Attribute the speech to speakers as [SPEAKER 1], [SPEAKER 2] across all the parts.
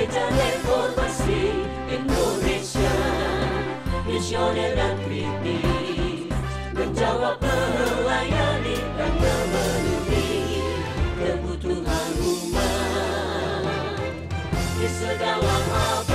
[SPEAKER 1] Gereja Reformasi Indonesia, misioner dan kritis, menjawab, melayani dan memenuhi kebutuhan umat di segala abad.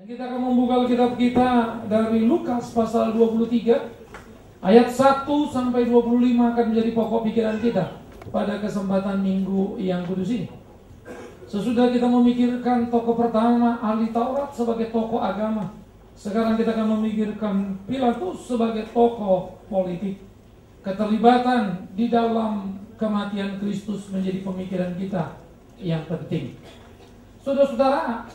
[SPEAKER 2] Kita akan membuka Alkitab kita dari Lukas pasal 23 ayat 1 sampai 25 akan menjadi pokok pikiran kita pada kesempatan minggu yang kudus ini. Sesudah kita memikirkan tokoh pertama ahli Taurat sebagai tokoh agama, sekarang kita akan memikirkan Pilatus sebagai tokoh politik. Keterlibatan di dalam kematian Kristus menjadi pemikiran kita yang penting. Saudara-saudara,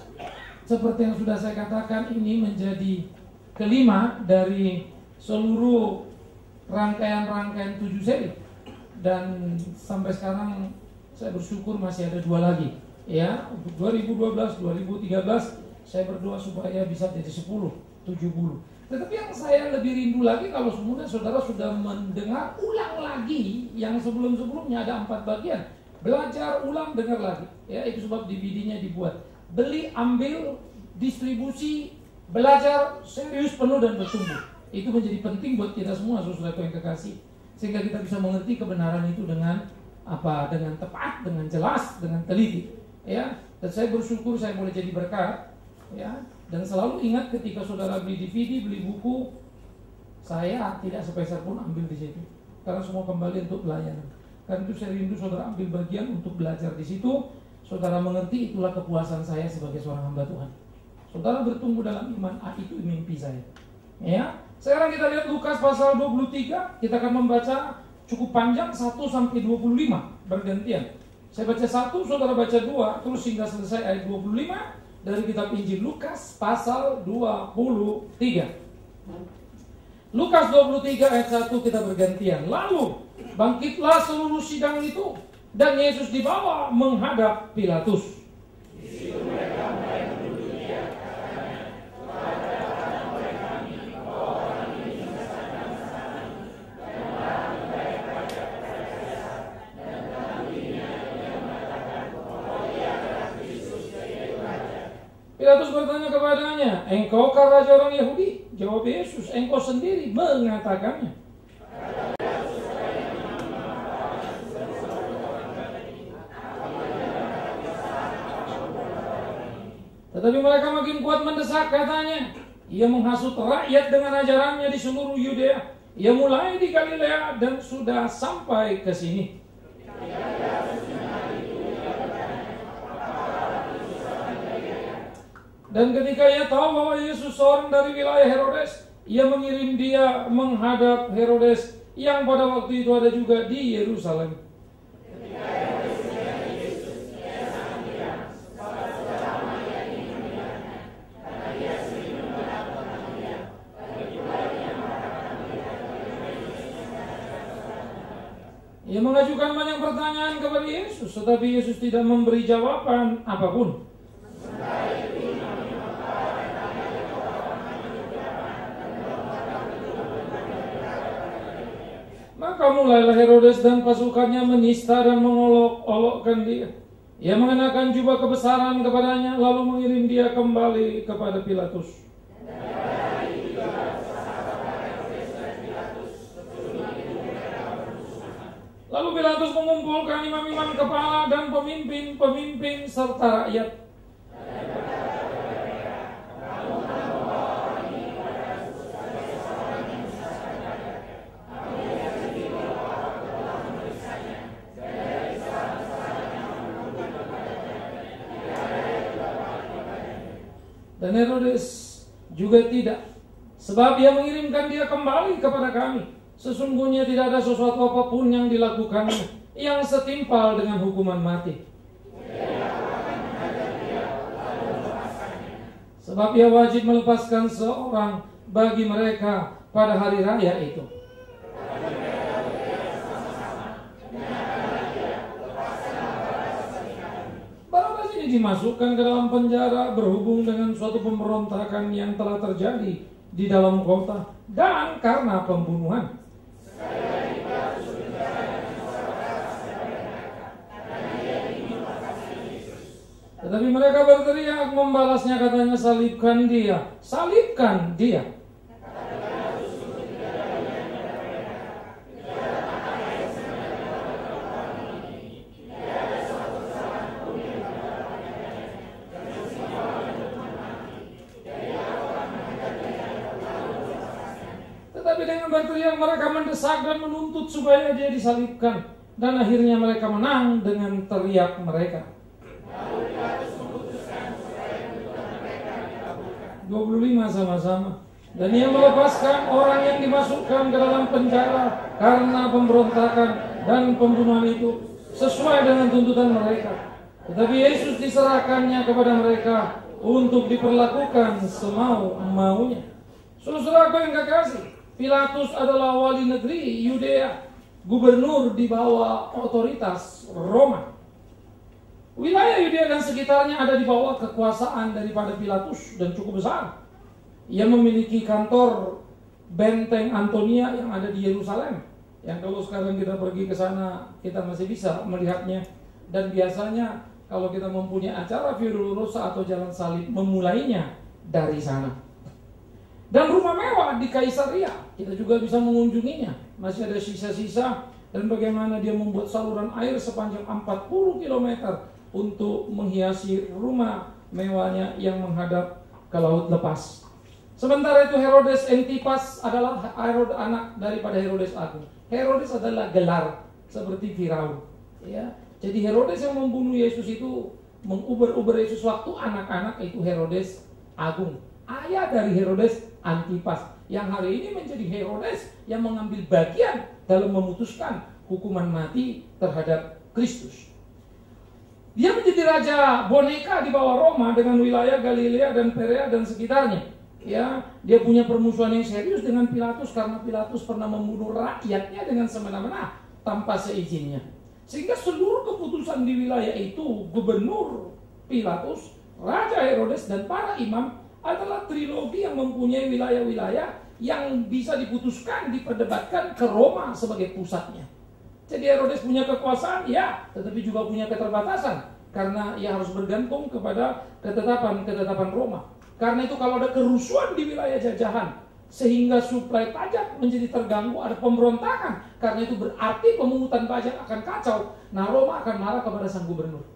[SPEAKER 2] seperti yang sudah saya katakan, ini menjadi kelima dari seluruh rangkaian-rangkaian 7 seri. Dan sampai sekarang saya bersyukur masih ada 2 lagi. Ya, untuk 2012, 2013 saya berdoa supaya bisa jadi 10, 70. Tetapi yang saya lebih rindu lagi kalau semuanya saudara sudah mendengar ulang lagi yang sebelum-sebelumnya ada 4 bagian. Belajar, ulang, dengar lagi. Ya, itu sebab DVD-nya dibuat. Beli, ambil, distribusi, belajar, serius, penuh dan bertumbuh. Itu menjadi penting buat kita semua, saudara yang kekasih, sehingga kita bisa mengerti kebenaran itu dengan apa? Dengan tepat, dengan jelas, dengan teliti. Ya, dan saya bersyukur saya boleh jadi berkat. Ya, dan selalu ingat ketika saudara beli DVD, beli buku, saya tidak sepeser pun ambil di situ, karena semua kembali untuk pelayanan. Karena itu saya rindu saudara ambil bagian untuk belajar di situ. Saudara mengerti, itulah kepuasan saya sebagai seorang hamba Tuhan. Saudara bertumbuh dalam iman, itu mimpi saya. Ya, sekarang kita lihat Lukas pasal 23. Kita akan membaca cukup panjang 1 sampai 25 bergantian. Saya baca 1, saudara baca 2, terus hingga selesai ayat 25 dari kitab Injil Lukas pasal 23. Lukas 23 ayat 1 kita bergantian. Lalu bangkitlah seluruh sidang itu, dan Yesus dibawa menghadap Pilatus. Pilatus bertanya kepadanya, "Engkaukah raja orang Yahudi?" Jawab Yesus, "Engkau sendiri mengatakannya." Tetapi mereka makin kuat mendesak, katanya, "Ia menghasut rakyat dengan ajarannya di seluruh Yudea. Ia mulai di Galilea dan sudah sampai ke sini." Dan ketika ia tahu bahwa Yesus seorang dari wilayah Herodes, ia mengirim dia menghadap Herodes yang pada waktu itu ada juga di Yerusalem. Ia mengajukan banyak pertanyaan kepada Yesus, tetapi Yesus tidak memberi jawaban apapun. Maka mulailah Herodes dan pasukannya menista dan mengolok-olokkan dia. Ia mengenakan jubah kebesaran kepadanya, lalu mengirim dia kembali kepada Pilatus. Lalu Pilatus mengumpulkan imam-imam kepala dan pemimpin-pemimpin serta rakyat. Dan Herodes juga tidak, sebab ia mengirimkan dia kembali kepada kami. Sesungguhnya tidak ada sesuatu apapun yang dilakukannya yang setimpal dengan hukuman mati. Sebab ia wajib melepaskan seorang bagi mereka pada hari raya itu. Barabas ini dimasukkan ke dalam penjara berhubung dengan suatu pemberontakan yang telah terjadi di dalam kota dan karena pembunuhan. Tetapi mereka berteriak membalasnya, katanya, salibkan dia, salibkan dia. Tetapi dengan berteriak mereka mendesak dan menuntut supaya dia disalibkan. Dan akhirnya mereka menang dengan teriak mereka. 25 sama-sama. Dan ia melepaskan orang yang dimasukkan ke dalam penjara karena pemberontakan dan pembunuhan itu sesuai dengan tuntutan mereka. Tetapi Yesus diserahkannya kepada mereka untuk diperlakukan semau-maunya. Saudara-saudaraku yang kekasih, Pilatus adalah wali negeri Yudea, gubernur di bawah otoritas Roma. Wilayah Yudea dan sekitarnya ada di bawah kekuasaan daripada Pilatus dan cukup besar. Ia memiliki kantor benteng Antonia yang ada di Yerusalem. Yang kalau sekarang kita pergi ke sana, kita masih bisa melihatnya. Dan biasanya kalau kita mempunyai acara Virtuosa atau Jalan Salib, memulainya dari sana. Dan rumah mewah di Kaisaria, kita juga bisa mengunjunginya. Masih ada sisa-sisa dan bagaimana dia membuat saluran air sepanjang 40 km untuk menghiasi rumah mewahnya yang menghadap ke laut lepas. Sementara itu Herodes Antipas adalah anak daripada Herodes Agung. Herodes adalah gelar seperti Firaun. Ya. Jadi Herodes yang membunuh Yesus itu, menguber-uber Yesus waktu anak-anak, itu Herodes Agung. Ayah dari Herodes Antipas, yang hari ini menjadi Herodes yang mengambil bagian dalam memutuskan hukuman mati terhadap Kristus. Dia menjadi raja boneka di bawah Roma dengan wilayah Galilea dan Perea dan sekitarnya. Ya, dia punya permusuhan yang serius dengan Pilatus karena Pilatus pernah membunuh rakyatnya dengan semena-mena tanpa seizinnya. Sehingga seluruh keputusan di wilayah itu, gubernur Pilatus, Raja Herodes dan para imam adalah trilogi yang mempunyai wilayah-wilayah yang bisa diputuskan, diperdebatkan ke Roma sebagai pusatnya. Jadi Herodes punya kekuasaan, ya, tetapi juga punya keterbatasan karena ia harus bergantung kepada ketetapan Roma. Karena itu kalau ada kerusuhan di wilayah jajahan sehingga suplai pajak menjadi terganggu, ada pemberontakan, karena itu berarti pemungutan pajak akan kacau. Nah, Roma akan marah kepada sang gubernur.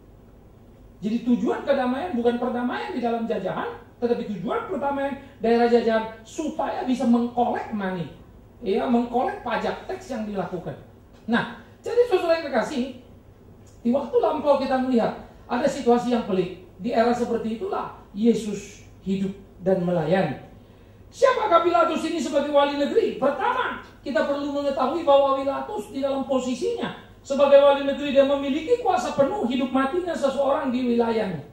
[SPEAKER 2] Jadi tujuan kedamaian bukan perdamaian di dalam jajahan, tetapi tujuan perdamaian daerah jajahan supaya bisa mengkolek money, ya, mengkolek pajak teks yang dilakukan. Nah, jadi saudara yang kekasih, di waktu lampau kita melihat ada situasi yang pelik. Di era seperti itulah Yesus hidup dan melayani. Siapakah Pilatus ini sebagai wali negeri? Pertama, kita perlu mengetahui bahwa Pilatus di dalam posisinya sebagai wali negeri, dia memiliki kuasa penuh hidup matinya seseorang di wilayahnya.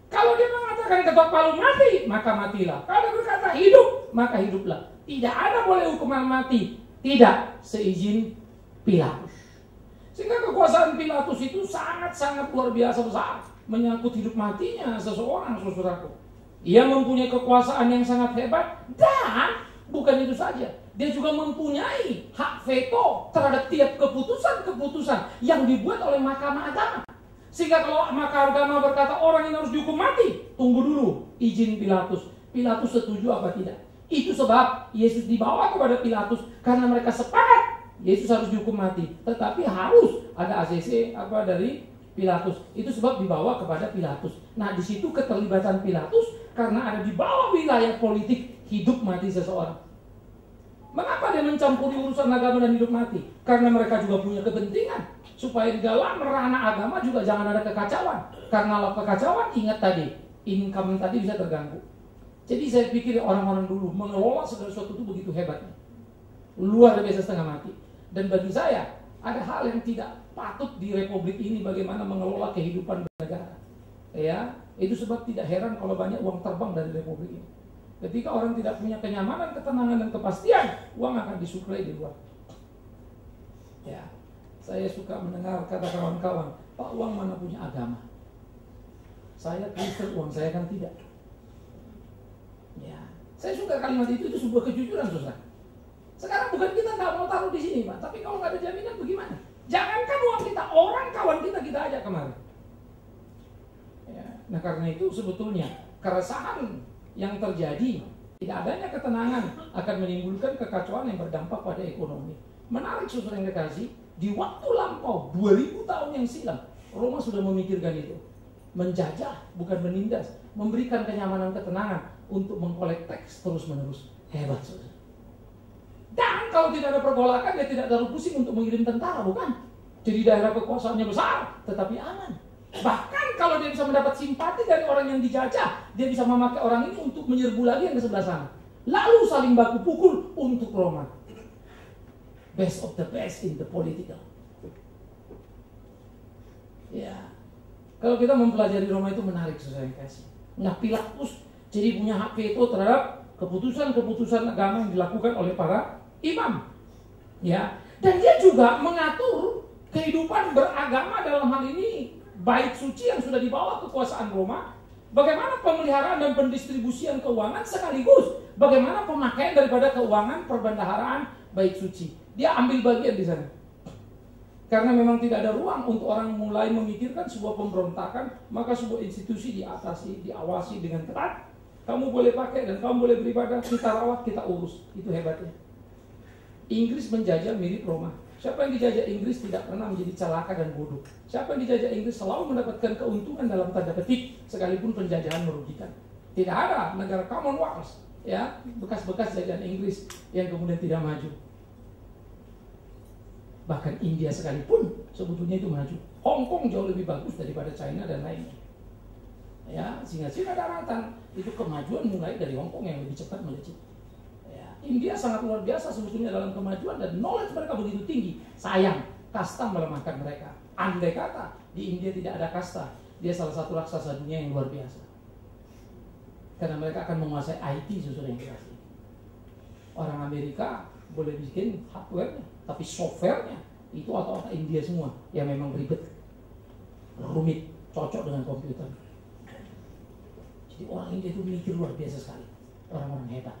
[SPEAKER 2] Kalau dia mengatakan ketok palu mati, maka matilah. Kalau dia berkata hidup, maka hiduplah. Tidak ada boleh hukuman mati, tidak seizin Pilatus. Sehingga kekuasaan Pilatus itu sangat-sangat luar biasa besar, menyangkut hidup matinya seseorang, saudaraku. Ia mempunyai kekuasaan yang sangat hebat, dan bukan itu saja, dia juga mempunyai hak veto terhadap tiap keputusan-keputusan yang dibuat oleh mahkamah agama. Sehingga kalau mahkamah agama berkata orang ini harus dihukum mati, tunggu dulu izin Pilatus. Pilatus setuju apa tidak? Itu sebab Yesus dibawa kepada Pilatus karena mereka sepakat Yesus harus dihukum mati, tetapi harus ada ACC dari Pilatus. Itu sebab dibawa kepada Pilatus. Nah, di situ keterlibatan Pilatus karena ada di bawah wilayah politik hidup mati seseorang. Mengapa dia mencampuri urusan agama dan hidup mati? Karena mereka juga punya kepentingan supaya di dalam ranah agama juga jangan ada kekacauan. Karena kalau kekacauan, ingat tadi, income tadi bisa terganggu. Jadi saya pikir orang-orang dulu mengelola segala sesuatu itu begitu hebatnya, luar biasa setengah mati. Dan bagi saya ada hal yang tidak patut di republik ini, bagaimana mengelola kehidupan bernegara. Ya, itu sebab tidak heran kalau banyak uang terbang dari republik ini. Ketika orang tidak punya kenyamanan, ketenangan, dan kepastian, uang akan disuplai di luar. Ya, saya suka mendengar kata kawan-kawan, Pak, uang mana punya agama? Saya Kristen, uang saya kan tidak. Ya, saya suka kalimat itu sebuah kejujuran, saudara. Sekarang bukan kita nggak mau taruh di sini, Pak, tapi kalau nggak ada jaminan bagaimana? Jangankan uang kita, orang kawan kita ajak kemarin. Ya, nah karena itu sebetulnya keresahan yang terjadi, tidak adanya ketenangan akan menimbulkan kekacauan yang berdampak pada ekonomi. Menarik saudara yang kekasih, di waktu lampau 2000 tahun yang silam, Roma sudah memikirkan itu. Menjajah, bukan menindas, memberikan kenyamanan ketenangan untuk mengkolek teks terus-menerus. Hebat saudara. Dan kalau tidak ada pergolakan, dia tidak terlalu pusing untuk mengirim tentara, bukan? Jadi daerah kekuasaannya besar, tetapi aman. Bahkan kalau dia bisa mendapat simpati dari orang yang dijajah, dia bisa memakai orang ini untuk menyerbu lagi yang ke sebelah sana. Lalu saling baku pukul untuk Roma. Best of the best in the political. Ya, kalau kita mempelajari Roma itu menarik, saudara yang kasih. Nah, Pilatus jadi punya hak veto terhadap keputusan-keputusan agama yang dilakukan oleh para imam. Ya, dan dia juga mengatur kehidupan beragama dalam hal ini bait suci yang sudah dibawa kekuasaan Roma. Bagaimana pemeliharaan dan pendistribusian keuangan sekaligus bagaimana pemakaian daripada keuangan perbendaharaan bait suci. Dia ambil bagian di sana. Karena memang tidak ada ruang untuk orang mulai memikirkan sebuah pemberontakan, maka sebuah institusi diatasi, diawasi dengan ketat. Kamu boleh pakai dan kamu boleh beribadah, kita rawat, kita urus. Itu hebatnya. Inggris menjajah mirip Roma. Siapa yang dijajah Inggris tidak pernah menjadi celaka dan bodoh. Siapa yang dijajah Inggris selalu mendapatkan keuntungan dalam tanda petik, sekalipun penjajahan merugikan. Tidak ada negara Commonwealth, ya, bekas-bekas jajahan Inggris yang kemudian tidak maju. Bahkan India sekalipun sebetulnya itu maju. Hong Kong jauh lebih bagus daripada China dan lainnya. Ya, sehingga Cina daratan itu kemajuan mulai dari Hong Kong yang lebih cepat melejit. Ya, India sangat luar biasa sebetulnya dalam kemajuan dan knowledge mereka begitu tinggi. Sayang, kasta melemahkan mereka. Andai kata di India tidak ada kasta, dia salah satu raksasa dunia yang luar biasa. Karena mereka akan menguasai IT sesuai yang dikasih. Orang Amerika boleh bikin hardware-nya, tapi software-nya itu otak-otak India semua yang memang ribet, rumit, cocok dengan komputer. Jadi orang India itu mikir luar biasa sekali, orang-orang hebat.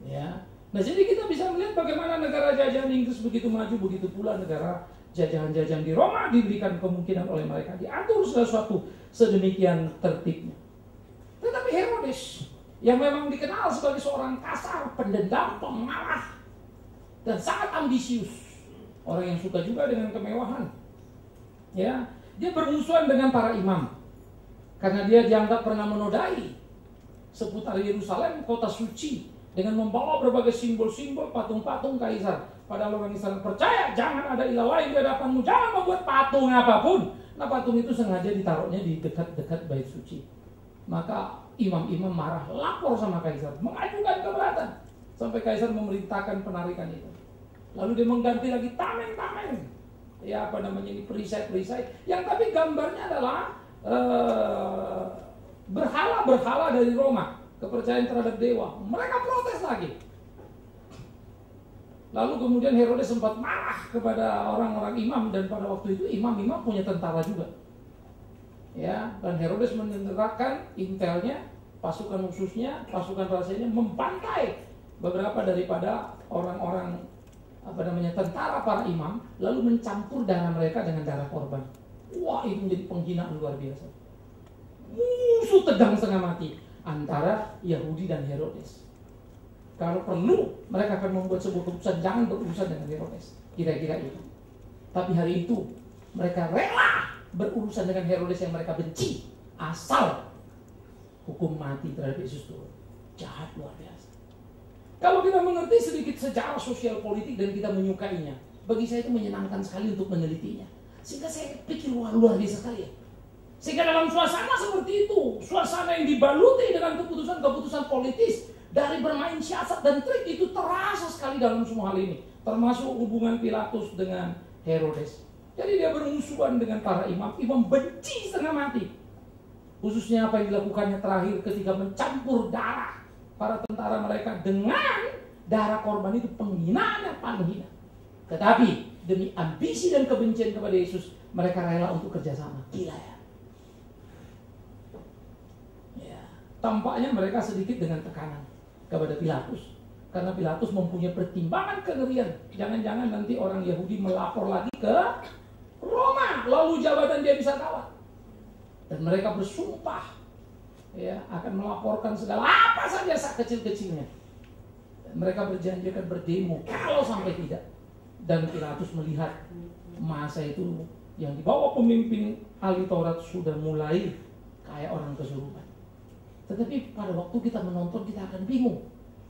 [SPEAKER 2] Ya, nah jadi kita bisa melihat bagaimana negara jajahan Inggris begitu maju, begitu pula negara jajahan-jajahan di Roma diberikan kemungkinan oleh mereka diatur segala sesuatu sedemikian tertibnya. Tetapi Herodes yang memang dikenal sebagai seorang kasar, pendendam, pemarah, dan sangat ambisius, orang yang suka juga dengan kemewahan. Ya, dia bermusuhan dengan para imam karena dia dianggap pernah menodai seputar Yerusalem, kota suci, dengan membawa berbagai simbol-simbol, patung-patung kaisar. Padahal orang Israel percaya jangan ada ilah lain di hadapanmu, jangan membuat patung apapun. Nah, patung itu sengaja ditaruhnya di dekat-dekat bait suci. Maka imam-imam marah, lapor sama kaisar, mengajukan keberatan, sampai kaisar memerintahkan penarikan itu. Lalu dia mengganti lagi tameng-tameng, ya apa namanya ini, perisai-perisai, yang tapi gambarnya adalah berhala-berhala dari Roma, kepercayaan terhadap dewa. Mereka protes lagi. Lalu kemudian Herodes sempat marah kepada orang-orang imam, dan pada waktu itu imam-imam punya tentara juga. Ya, dan Herodes mengerahkan intelnya, pasukan khususnya, pasukan rahasianya, membantai beberapa daripada orang-orang tentara para imam, lalu mencampur darah mereka dengan darah korban. Wah, itu menjadi penghinaan luar biasa. Musuh tegang setengah mati antara Yahudi dan Herodes. Kalau perlu, mereka akan membuat sebuah keputusan jangan berurusan dengan Herodes. Kira-kira itu. Tapi hari itu mereka rela berurusan dengan Herodes yang mereka benci, asal hukum mati terhadap Yesus turun. Jahat luar biasa. Kalau kita mengerti sedikit sejarah sosial politik dan kita menyukainya, bagi saya itu menyenangkan sekali untuk menelitinya. Sehingga saya pikir luar biasa sekali ya. Sehingga dalam suasana seperti itu, suasana yang dibaluti dengan keputusan-keputusan politis, dari bermain siasat dan trik, itu terasa sekali dalam semua hal ini. Termasuk hubungan Pilatus dengan Herodes. Jadi dia bermusuhan dengan para imam, imam benci setengah mati. Khususnya apa yang dilakukannya terakhir ketika mencampur darah para tentara mereka dengan darah korban itu penghinaan yang paling hina. Tetapi demi ambisi dan kebencian kepada Yesus, mereka rela untuk kerjasama. Gila ya. Tampaknya mereka sedikit dengan tekanan kepada Pilatus. Karena Pilatus mempunyai pertimbangan kengerian. Jangan-jangan nanti orang Yahudi melapor lagi ke Roma, lalu jabatan dia bisa kawat. Dan mereka bersumpah akan melaporkan segala apa saja sekecil-kecilnya. Dan mereka berjanji akan berdemo kalau sampai tidak. Dan Pilatus melihat masa itu yang di bawah pemimpin ahli Taurat sudah mulai kayak orang kesurupan. Tetapi pada waktu kita menonton, kita akan bingung.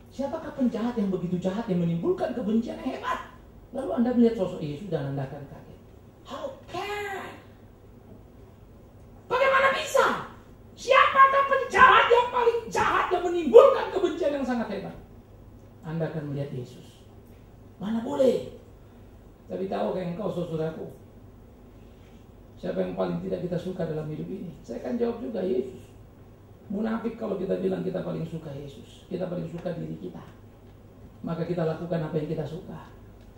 [SPEAKER 2] Siapakah penjahat yang begitu jahat, yang menimbulkan kebencian yang hebat? Lalu Anda melihat sosok Yesus dan Anda akan kaget. How can? Bagaimana bisa? Siapakah penjahat yang paling jahat yang menimbulkan kebencian yang sangat hebat? Anda akan melihat Yesus. Mana boleh? Tapi tahukah engkau, saudaraku, siapa yang paling tidak kita suka dalam hidup ini? Saya akan jawab juga, Yesus. Munafik kalau kita bilang kita paling suka Yesus, kita paling suka diri kita, maka kita lakukan apa yang kita suka.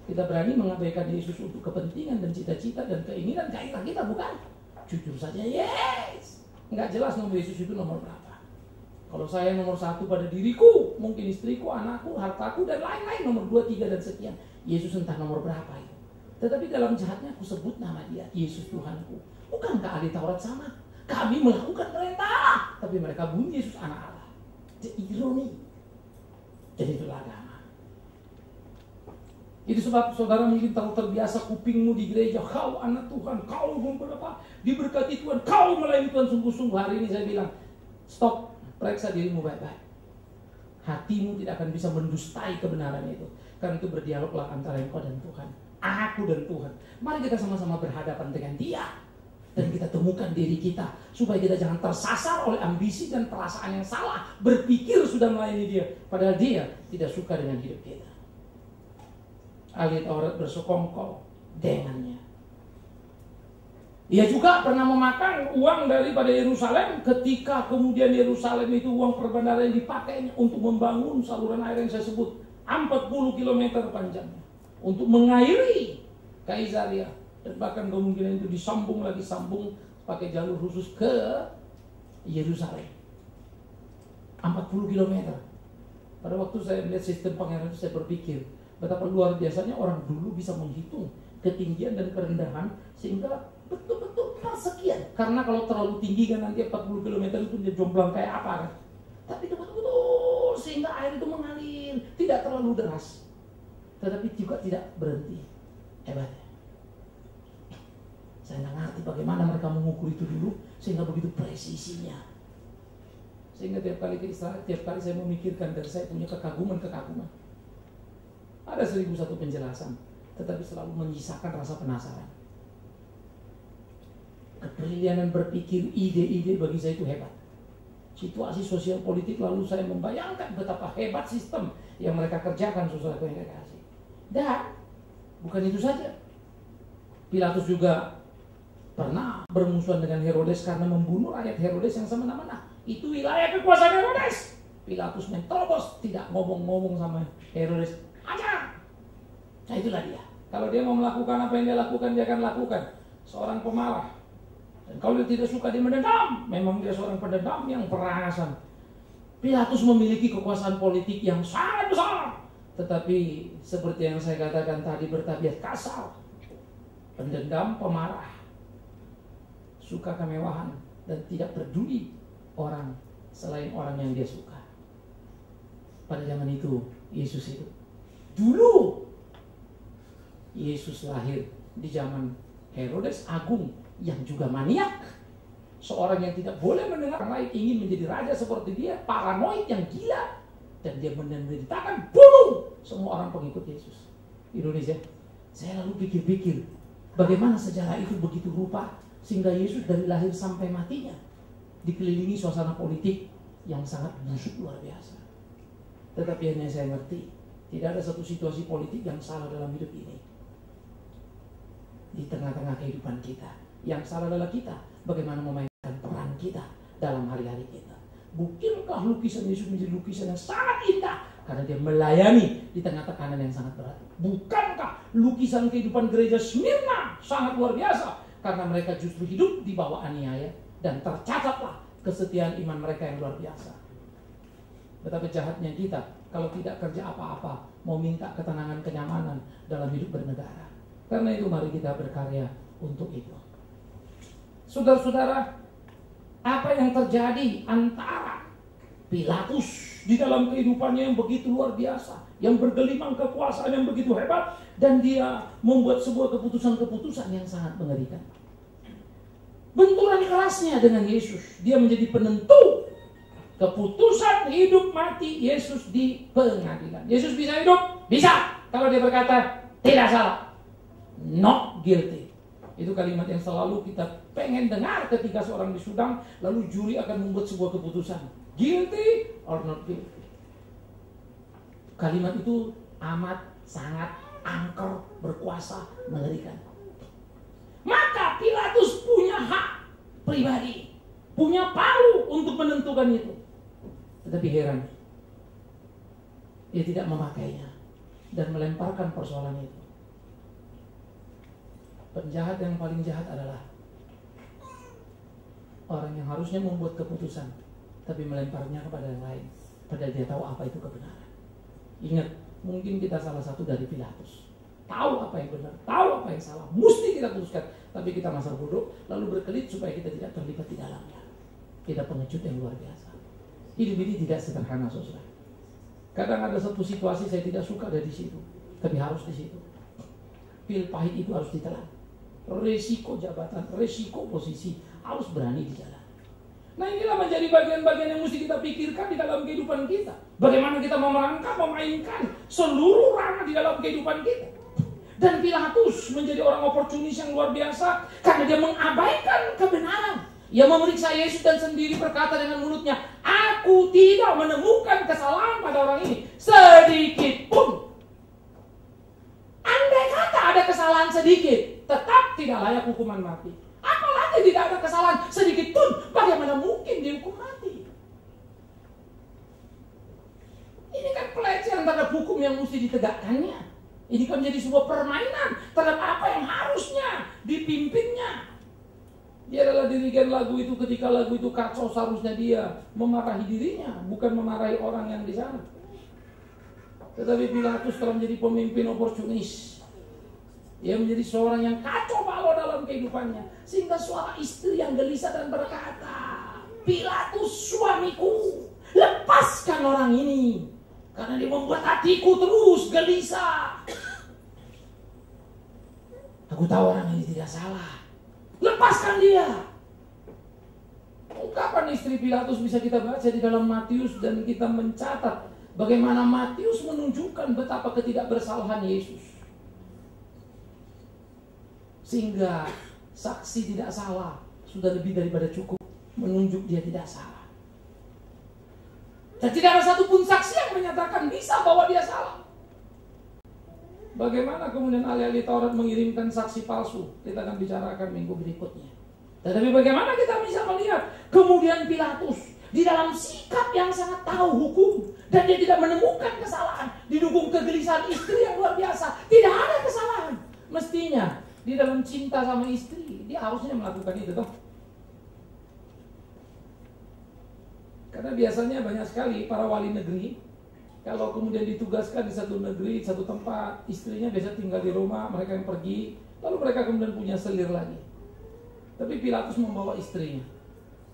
[SPEAKER 2] Kita berani mengabaikan Yesus untuk kepentingan dan cita-cita dan keinginan gairah kita, bukan? Jujur saja, yes. Nggak jelas nomor Yesus itu nomor berapa. Kalau saya nomor 1 pada diriku, mungkin istriku, anakku, hartaku, dan lain-lain nomor 2, 3, dan sekian. Yesus entah nomor berapa itu. Tetapi dalam jahatnya aku sebut nama dia, Yesus Tuhanku. Bukankah ahli Taurat sama? Kami melakukan perintah, tapi mereka bunyi Yesus anak Allah. Jadi ironi. Jadi itulah agama. Itu sebab saudara mungkin terlalu terbiasa kupingmu di gereja. Kau anak Tuhan, kau diberkati Tuhan, kau melayani Tuhan sungguh-sungguh. Hari ini saya bilang, stop, periksa dirimu baik-baik. Hatimu tidak akan bisa mendustai kebenaran itu. Karena itu berdialoglah antara engkau dan Tuhan. Aku dan Tuhan. Mari kita sama-sama berhadapan dengan Dia. Dan kita temukan diri kita supaya kita jangan tersasar oleh ambisi dan perasaan yang salah, berpikir sudah melayani Dia padahal Dia tidak suka dengan hidup kita. Ahli Taurat bersekongkol dengannya. Ia juga pernah memakan uang daripada Yerusalem ketika kemudian Yerusalem itu uang perbendaharaan yang dipakainya untuk membangun saluran air yang saya sebut 40 km panjangnya untuk mengairi Kaisaria. Dan bahkan kemungkinan itu disambung pakai jalur khusus ke Yerusalem. 40 km. Pada waktu saya melihat sistem pengairan itu, saya berpikir betapa luar biasanya orang dulu bisa menghitung ketinggian dan kerendahan sehingga betul-betul persekian. Karena kalau terlalu tinggi kan nanti 40 km itu dia jomplang kayak apa kan. Tapi itu betul-betul sehingga air itu mengalir, tidak terlalu deras. Tetapi juga tidak berhenti. Hebat. Saya nggak ngerti bagaimana mereka mengukur itu dulu sehingga begitu presisinya. Sehingga tiap kali ke Israel, tiap kali saya memikirkan dan saya punya kekaguman. Ada 1001 penjelasan, tetapi selalu menyisakan rasa penasaran. Kebrilianan berpikir, ide-ide bagi saya itu hebat. Situasi sosial politik lalu saya membayangkan betapa hebat sistem yang mereka kerjakan, saudara yang kasih. Dan bukan itu saja. Pilatus juga pernah bermusuhan dengan Herodes karena membunuh rakyat Herodes yang semena-mena. Itu wilayah kekuasaan Herodes. Pilatus menerobos, tidak ngomong-ngomong sama Herodes. Ajar! Nah itulah dia. Kalau dia mau melakukan apa yang dia lakukan, dia akan lakukan. Seorang pemarah. Dan kalau dia tidak suka, dia mendendam. Memang dia seorang pendendam yang perasan. Pilatus memiliki kekuasaan politik yang sangat besar. Tetapi seperti yang saya katakan tadi, bertabiat kasar. Pendendam, pemarah. Suka kemewahan dan tidak peduli orang selain orang yang dia suka. Pada zaman itu Yesus hidup. Dulu Yesus lahir di zaman Herodes Agung yang juga maniak. Seorang yang tidak boleh mendengar orang lain ingin menjadi raja seperti dia, paranoid yang gila, dan dia menderitakan bunuh semua orang pengikut Yesus. Indonesia, saya lalu pikir-pikir bagaimana sejarah itu begitu rupa sehingga Yesus dari lahir sampai matinya dikelilingi suasana politik yang sangat busuk luar biasa. Tetapi hanya saya ngerti, tidak ada satu situasi politik yang salah dalam hidup ini. Di tengah-tengah kehidupan kita, yang salah adalah kita bagaimana memainkan peran kita dalam hari-hari kita. Bukankah lukisan Yesus menjadi lukisan yang sangat indah? Karena dia melayani di tengah tekanan yang sangat berat. Bukankah lukisan kehidupan gereja Smyrna sangat luar biasa? Karena mereka justru hidup di bawah aniaya. Dan tercatatlah kesetiaan iman mereka yang luar biasa. Betapa jahatnya kita kalau tidak kerja apa-apa, mau minta ketenangan, kenyamanan dalam hidup bernegara. Karena itu mari kita berkarya untuk itu. Saudara-saudara, apa yang terjadi antara Pilatus di dalam kehidupannya yang begitu luar biasa, yang bergelimang kekuasaan yang begitu hebat, dan dia membuat sebuah keputusan-keputusan yang sangat mengerikan. Benturan kerasnya dengan Yesus, dia menjadi penentu keputusan hidup mati Yesus di pengadilan. Yesus bisa hidup? Bisa, kalau dia berkata tidak salah, not guilty. Itu kalimat yang selalu kita pengen dengar ketika seorang disidang, lalu juri akan membuat sebuah keputusan, guilty or not guilty. Kalimat itu amat sangat angker, berkuasa, mengerikan. Maka Pilatus punya hak pribadi, punya palu untuk menentukan itu. Tetapi heran, dia tidak memakainya dan melemparkan persoalan itu. Penjahat yang paling jahat adalah orang yang harusnya membuat keputusan, tapi melemparnya kepada yang lain, padahal dia tahu apa itu kebenaran. Ingat, mungkin kita salah satu dari Pilatus. Tahu apa yang benar, tahu apa yang salah, mesti kita putuskan. Tapi kita masa bodoh, lalu berkelit supaya kita tidak terlibat di dalamnya. Kita pengecut yang luar biasa. Hidup ini tidak sederhana, saudara. Kadang ada satu situasi saya tidak suka dari situ, tapi harus di situ. Pil pahit itu harus ditelan. Resiko jabatan, resiko posisi harus berani dijalan. Nah, inilah menjadi bagian-bagian yang mesti kita pikirkan di dalam kehidupan kita. Bagaimana kita memerangkap, memainkan seluruh ranah di dalam kehidupan kita. Dan Pilatus menjadi orang oportunis yang luar biasa karena dia mengabaikan kebenaran. Ia memeriksa Yesus dan sendiri berkata dengan mulutnya, aku tidak menemukan kesalahan pada orang ini sedikit pun. Andai kata ada kesalahan sedikit, tetap tidak layak hukuman mati. Apalagi tidak ada kesalahan sedikit pun, bagaimana mungkin dihukum mati? Ini kan pelecehan terhadap hukum yang mesti ditegakkannya. Ini kan menjadi sebuah permainan terhadap apa yang harusnya dipimpinnya. Dia adalah dirigen lagu itu, ketika lagu itu kacau seharusnya dia memarahi dirinya, bukan memarahi orang yang di sana. Tetapi Pilatus telah menjadi pemimpin oportunis. Ia menjadi seorang yang kacau balau dalam kehidupannya. Sehingga suara istri yang gelisah dan berkata, Pilatus suamiku, lepaskan orang ini. Karena dia membuat hatiku terus gelisah. Aku tahu orang ini tidak salah. Lepaskan dia. Kapan istri Pilatus bisa kita baca di dalam Matius dan kita mencatat bagaimana Matius menunjukkan betapa ketidakbersalahan Yesus. Sehingga saksi tidak salah sudah lebih daripada cukup menunjuk dia tidak salah. Dan tidak ada satupun saksi yang menyatakan bisa bahwa dia salah. Bagaimana kemudian ahli-ahli Taurat mengirimkan saksi palsu? Kita akan bicarakan minggu berikutnya. Tetapi bagaimana kita bisa melihat kemudian Pilatus di dalam sikap yang sangat tahu hukum dan dia tidak menemukan kesalahan, didukung kegelisahan istri yang luar biasa, tidak ada kesalahan. Mestinya di dalam cinta sama istri dia harusnya melakukan itu toh. Karena biasanya banyak sekali para wali negeri kalau kemudian ditugaskan di satu negeri, satu tempat, istrinya biasa tinggal di rumah, mereka yang pergi, lalu mereka kemudian punya selir lagi. Tapi Pilatus membawa istrinya.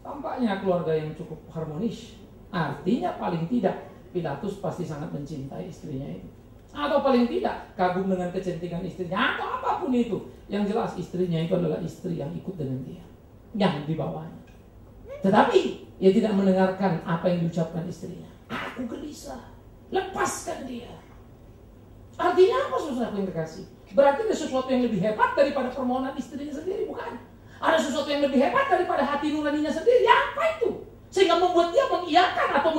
[SPEAKER 2] Tampaknya keluarga yang cukup harmonis. Artinya paling tidak Pilatus pasti sangat mencintai istrinya itu. Atau paling tidak kagum dengan kecantikan istrinya, atau apapun itu. Yang jelas istrinya itu adalah istri yang ikut dengan dia, yang dibawanya. Tetapi ia tidak mendengarkan apa yang diucapkan istrinya. Aku gelisah. Lepaskan dia. Artinya apa, saudara yang terkasih? Berarti ada sesuatu yang lebih hebat daripada permohonan istrinya sendiri, bukan? Ada sesuatu yang lebih hebat daripada hati nuraninya sendiri. Apa itu? Sehingga membuat dia mengiyakan atau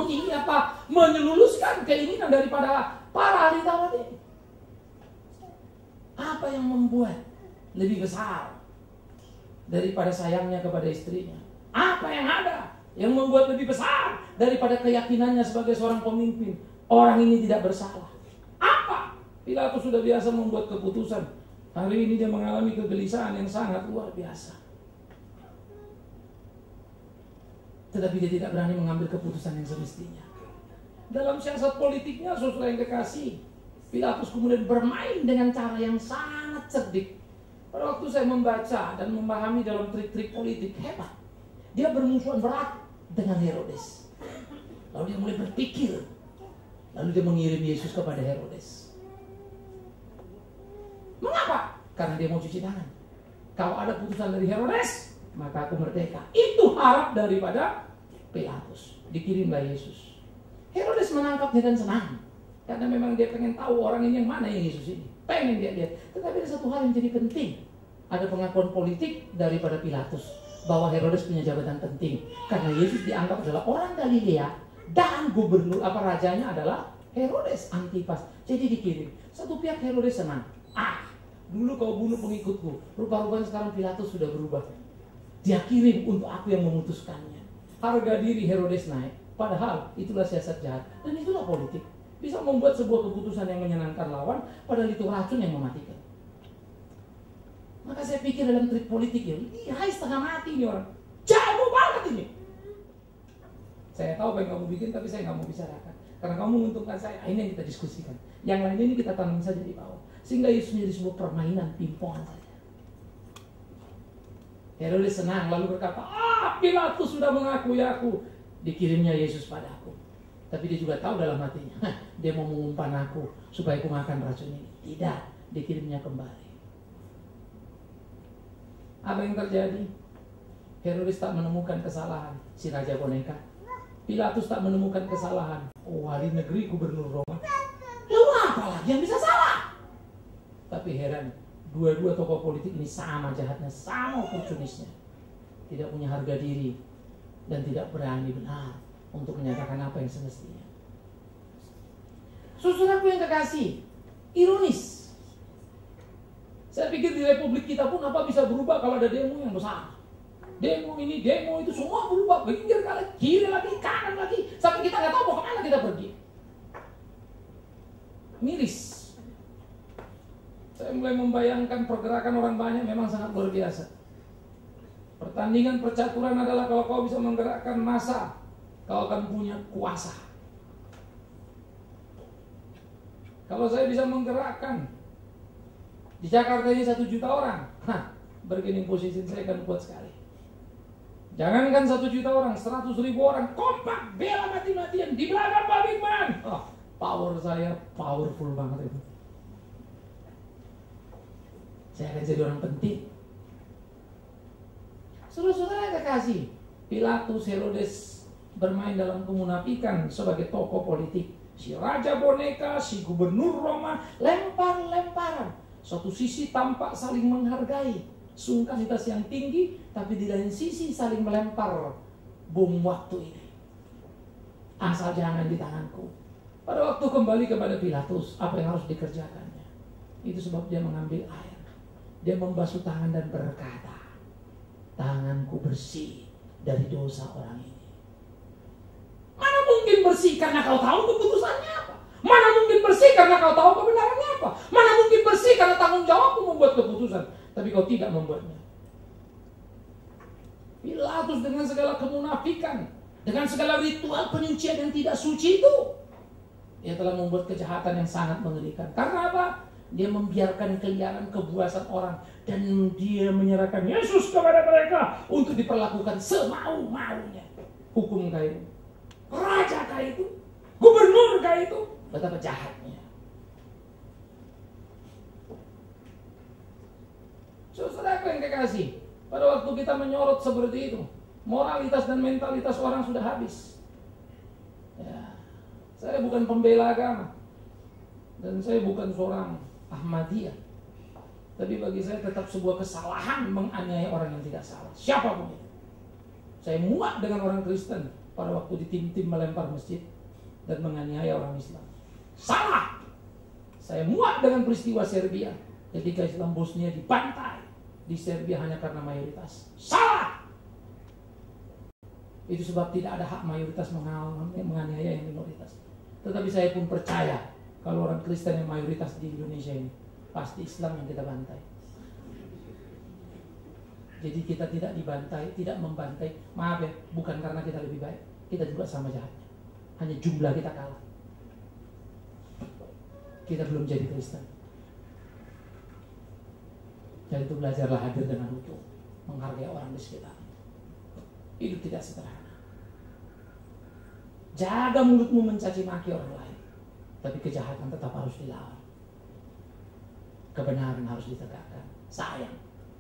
[SPEAKER 2] menyeluluskan keinginan daripada para ahli Taurat ini. Apa yang membuat lebih besar daripada sayangnya kepada istrinya? Apa yang ada yang membuat lebih besar daripada keyakinannya sebagai seorang pemimpin. Orang ini tidak bersalah. Apa? Pilatus sudah biasa membuat keputusan. Hari ini dia mengalami kegelisahan yang sangat luar biasa. Tetapi dia tidak berani mengambil keputusan yang semestinya. Dalam siasat politiknya, saudara yang kekasih, Pilatus kemudian bermain dengan cara yang sangat cerdik. Pada waktu saya membaca dan memahami dalam trik-trik politik, hebat. Dia bermusuhan berat dengan Herodes. Lalu dia mulai berpikir. Lalu dia mengirim Yesus kepada Herodes. Mengapa? Karena dia mau cuci tangan. Kalau ada putusan dari Herodes, maka aku merdeka. Itu harap daripada Pilatus. Dikirimlah Yesus. Herodes menangkapnya dan senang. Karena memang dia pengen tahu orang ini yang mana yang Yesus ini. Pengen dia lihat. Tetapi ada satu hal yang jadi penting. Ada pengakuan politik daripada Pilatus. Bahwa Herodes punya jabatan penting. Karena Yesus dianggap adalah orang Galilea. Dan gubernur rajanya adalah Herodes Antipas. Jadi dikirim. Satu pihak Herodes senang. Dulu kau bunuh pengikutku. Rupa-rupanya sekarang Pilatus sudah berubah. Dia kirim untuk aku yang memutuskannya. Harga diri Herodes naik. Padahal itulah siasat jahat. Dan itulah politik. Bisa membuat sebuah keputusan yang menyenangkan lawan. Padahal itu racun yang mematikan. Maka saya pikir dalam trik politik ya, hai setengah mati ini orang. Jago banget ini. Saya tahu apa yang kamu bikin, tapi saya nggak mau bicarakan. Karena kamu menguntungkan saya, ini yang kita diskusikan. Yang lain ini kita tanam saja di bawah. Sehingga Yesus menjadi sebuah permainan pingpongan saja. Herodes senang, lalu berkata, Pilatus sudah mengakui aku. Dikirimnya Yesus padaku. Tapi dia juga tahu dalam hatinya, dia mau mengumpan aku supaya aku makan racun ini. Tidak, dikirimnya kembali. Apa yang terjadi? Herodes tak menemukan kesalahan si Raja Boneka. Pilatus tak menemukan kesalahan wali negeri gubernur Roma. Lalu apa lagi yang bisa salah? Tapi heran, dua-dua tokoh politik ini sama jahatnya, sama oportunisnya. Tidak punya harga diri dan tidak berani benar untuk menyatakan apa yang semestinya. Saudaraku yang kekasih, ironis. Saya pikir di republik kita pun apa bisa berubah kalau ada demo yang besar. Demo ini, demo itu semua berubah. Pinggir kiri lagi, kanan lagi. Sampai kita nggak tahu mau kemana kita pergi. Miris. Saya mulai membayangkan pergerakan orang banyak memang sangat luar biasa. Pertandingan percaturan adalah kalau kau bisa menggerakkan massa, kau akan punya kuasa. Kalau saya bisa menggerakkan di Jakarta ini 1 juta orang, bargaining position saya akan kuat sekali. Jangankan 1 juta orang, 100.000 orang kompak, bela mati-matian di belakang Pak Bigman. Power saya powerful banget itu. Saya akan jadi orang penting. Saudara-saudara yang kekasih, Pilatus, Herodes bermain dalam kemunafikan sebagai tokoh politik. Si Raja Boneka, si gubernur Roma, lempar-lemparan. Suatu sisi tampak saling menghargai, sungkanitas yang tinggi, tapi di lain sisi saling melempar bom waktu ini. Asal jangan di tanganku. Pada waktu kembali kepada Pilatus, apa yang harus dikerjakannya? Itu sebab dia mengambil air. Dia membasuh tangan dan berkata, tanganku bersih dari dosa orang ini. Mana mungkin bersih karena kau tahu keputusannya apa? Mana mungkin bersih karena kau tahu kebenarannya apa? Mana mungkin bersih karena tanggung jawabmu membuat keputusan, tapi kau tidak membuatnya. Pilatus dengan segala kemunafikan, dengan segala ritual penyucian yang tidak suci itu, dia telah membuat kejahatan yang sangat mengerikan. Karena apa? Dia membiarkan keliaran kebuasan orang dan dia menyerahkan Yesus kepada mereka untuk diperlakukan semau-maunya. Hukum kah itu? Raja kah itu? Gubernur kah itu? Betapa jahatnya. Saudara yang kekasih, pada waktu kita menyorot seperti itu, moralitas dan mentalitas orang sudah habis. Ya, saya bukan pembela agama dan saya bukan seorang Ahmadiyah, tapi bagi saya tetap sebuah kesalahan menganiaya orang yang tidak salah, siapapun itu. Saya muak dengan orang Kristen pada waktu ditim-tim melempar masjid dan menganiaya orang Islam. Salah. Saya muak dengan peristiwa Serbia ketika Islam Bosnia dibantai di Serbia hanya karena mayoritas. Salah. Itu sebab tidak ada hak mayoritas menganiaya yang minoritas. Tetapi saya pun percaya kalau orang Kristen yang mayoritas di Indonesia ini, pasti Islam yang kita bantai. Jadi kita tidak dibantai, tidak membantai. Maaf ya, bukan karena kita lebih baik, kita juga sama jahatnya. Hanya jumlah kita kalah. Kita belum jadi Kristen. Jadi itu belajarlah hadir dengan utuh, menghargai orang di sekitar. Hidup tidak sederhana. Jaga mulutmu mencaci maki orang lain, tapi kejahatan tetap harus dilawan. Kebenaran harus ditegakkan. Sayang,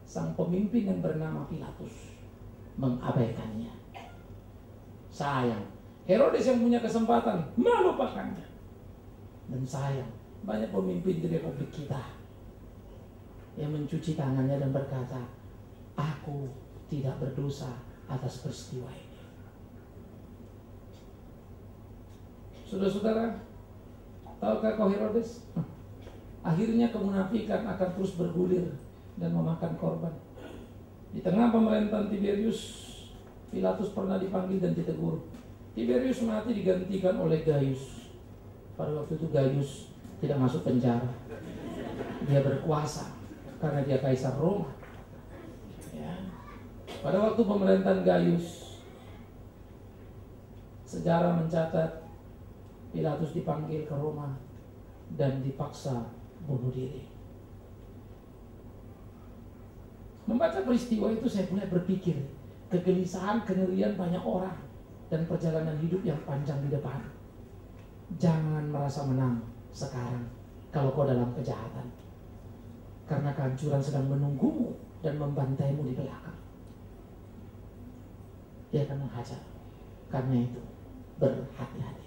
[SPEAKER 2] sang pemimpin yang bernama Pilatus mengabaikannya. Sayang, Herodes yang punya kesempatan melupakannya. Dan sayang, banyak pemimpin di republik kita yang mencuci tangannya dan berkata, aku tidak berdosa atas peristiwa ini. Saudara-saudara, tahukah kau Herodes? Akhirnya kemunafikan akan terus bergulir dan memakan korban. Di tengah pemerintahan Tiberius, Pilatus pernah dipanggil dan ditegur. Tiberius mati digantikan oleh Gaius. Pada waktu itu Gaius tidak masuk penjara. Dia berkuasa karena dia kaisar Roma. Ya. Pada waktu pemerintahan Gaius, sejarah mencatat Pilatus dipanggil ke Roma dan dipaksa bunuh diri. Membaca peristiwa itu saya mulai berpikir kegelisahan, kengerian banyak orang dan perjalanan hidup yang panjang di depan. Jangan merasa menang sekarang kalau kau dalam kejahatan, karena kehancuran sedang menunggumu dan membantaimu di belakang. Dia akan menghajar. Karena itu berhati-hati.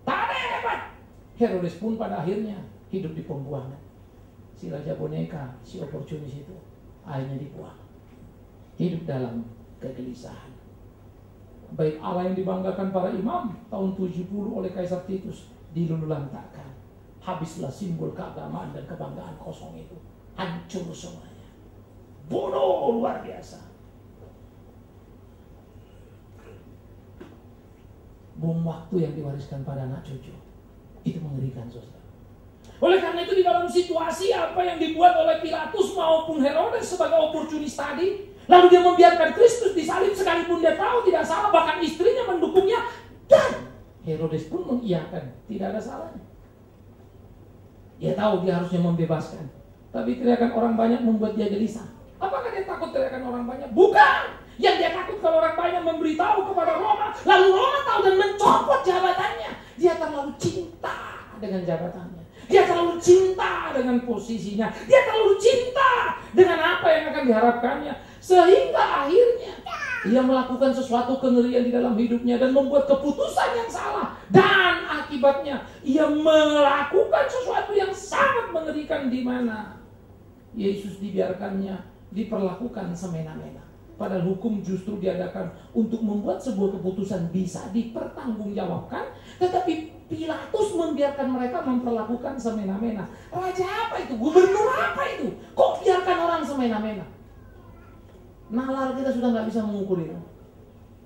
[SPEAKER 2] Tak ada yang hebat. Herodes pun pada akhirnya hidup di pembuangan. Si raja boneka, si oportunis itu akhirnya dibuang. Hidup dalam kegelisahan. Baik Allah yang dibanggakan para imam tahun 70 oleh Kaisar Titus dilululantakkan. Habislah simbol keagamaan dan kebanggaan kosong itu. Hancur semuanya. Bodoh luar biasa. Bom waktu yang diwariskan pada anak cucu. Itu mengerikan, saudara. Oleh karena itu di dalam situasi apa yang dibuat oleh Pilatus maupun Herodes sebagai oportunis tadi, lalu dia membiarkan Kristus disalib sekalipun dia tahu tidak salah, bahkan istrinya mendukungnya, dan Herodes pun mengiyakan, tidak ada salahnya. Dia tahu dia harusnya membebaskan, tapi teriakan orang banyak membuat dia gelisah. Apakah dia takut teriakan orang banyak? Bukan. Yang dia takut kalau orang banyak memberitahu kepada Roma, lalu Roma tahu dan mencopot jabatannya. Dia terlalu cinta dengan jabatannya. Dia terlalu cinta dengan posisinya. Dia terlalu cinta dengan apa yang akan diharapkannya. Sehingga akhirnya ia melakukan sesuatu kengerian di dalam hidupnya dan membuat keputusan yang salah. Dan akibatnya ia melakukan sesuatu yang sangat mengerikan, di mana Yesus dibiarkannya diperlakukan semena-mena. Padahal hukum justru diadakan untuk membuat sebuah keputusan bisa dipertanggungjawabkan, tetapi Pilatus membiarkan mereka memperlakukan semena-mena. Raja apa itu? Gubernur apa itu? Kok biarkan orang semena-mena? Nalar kita sudah nggak bisa mengukur itu.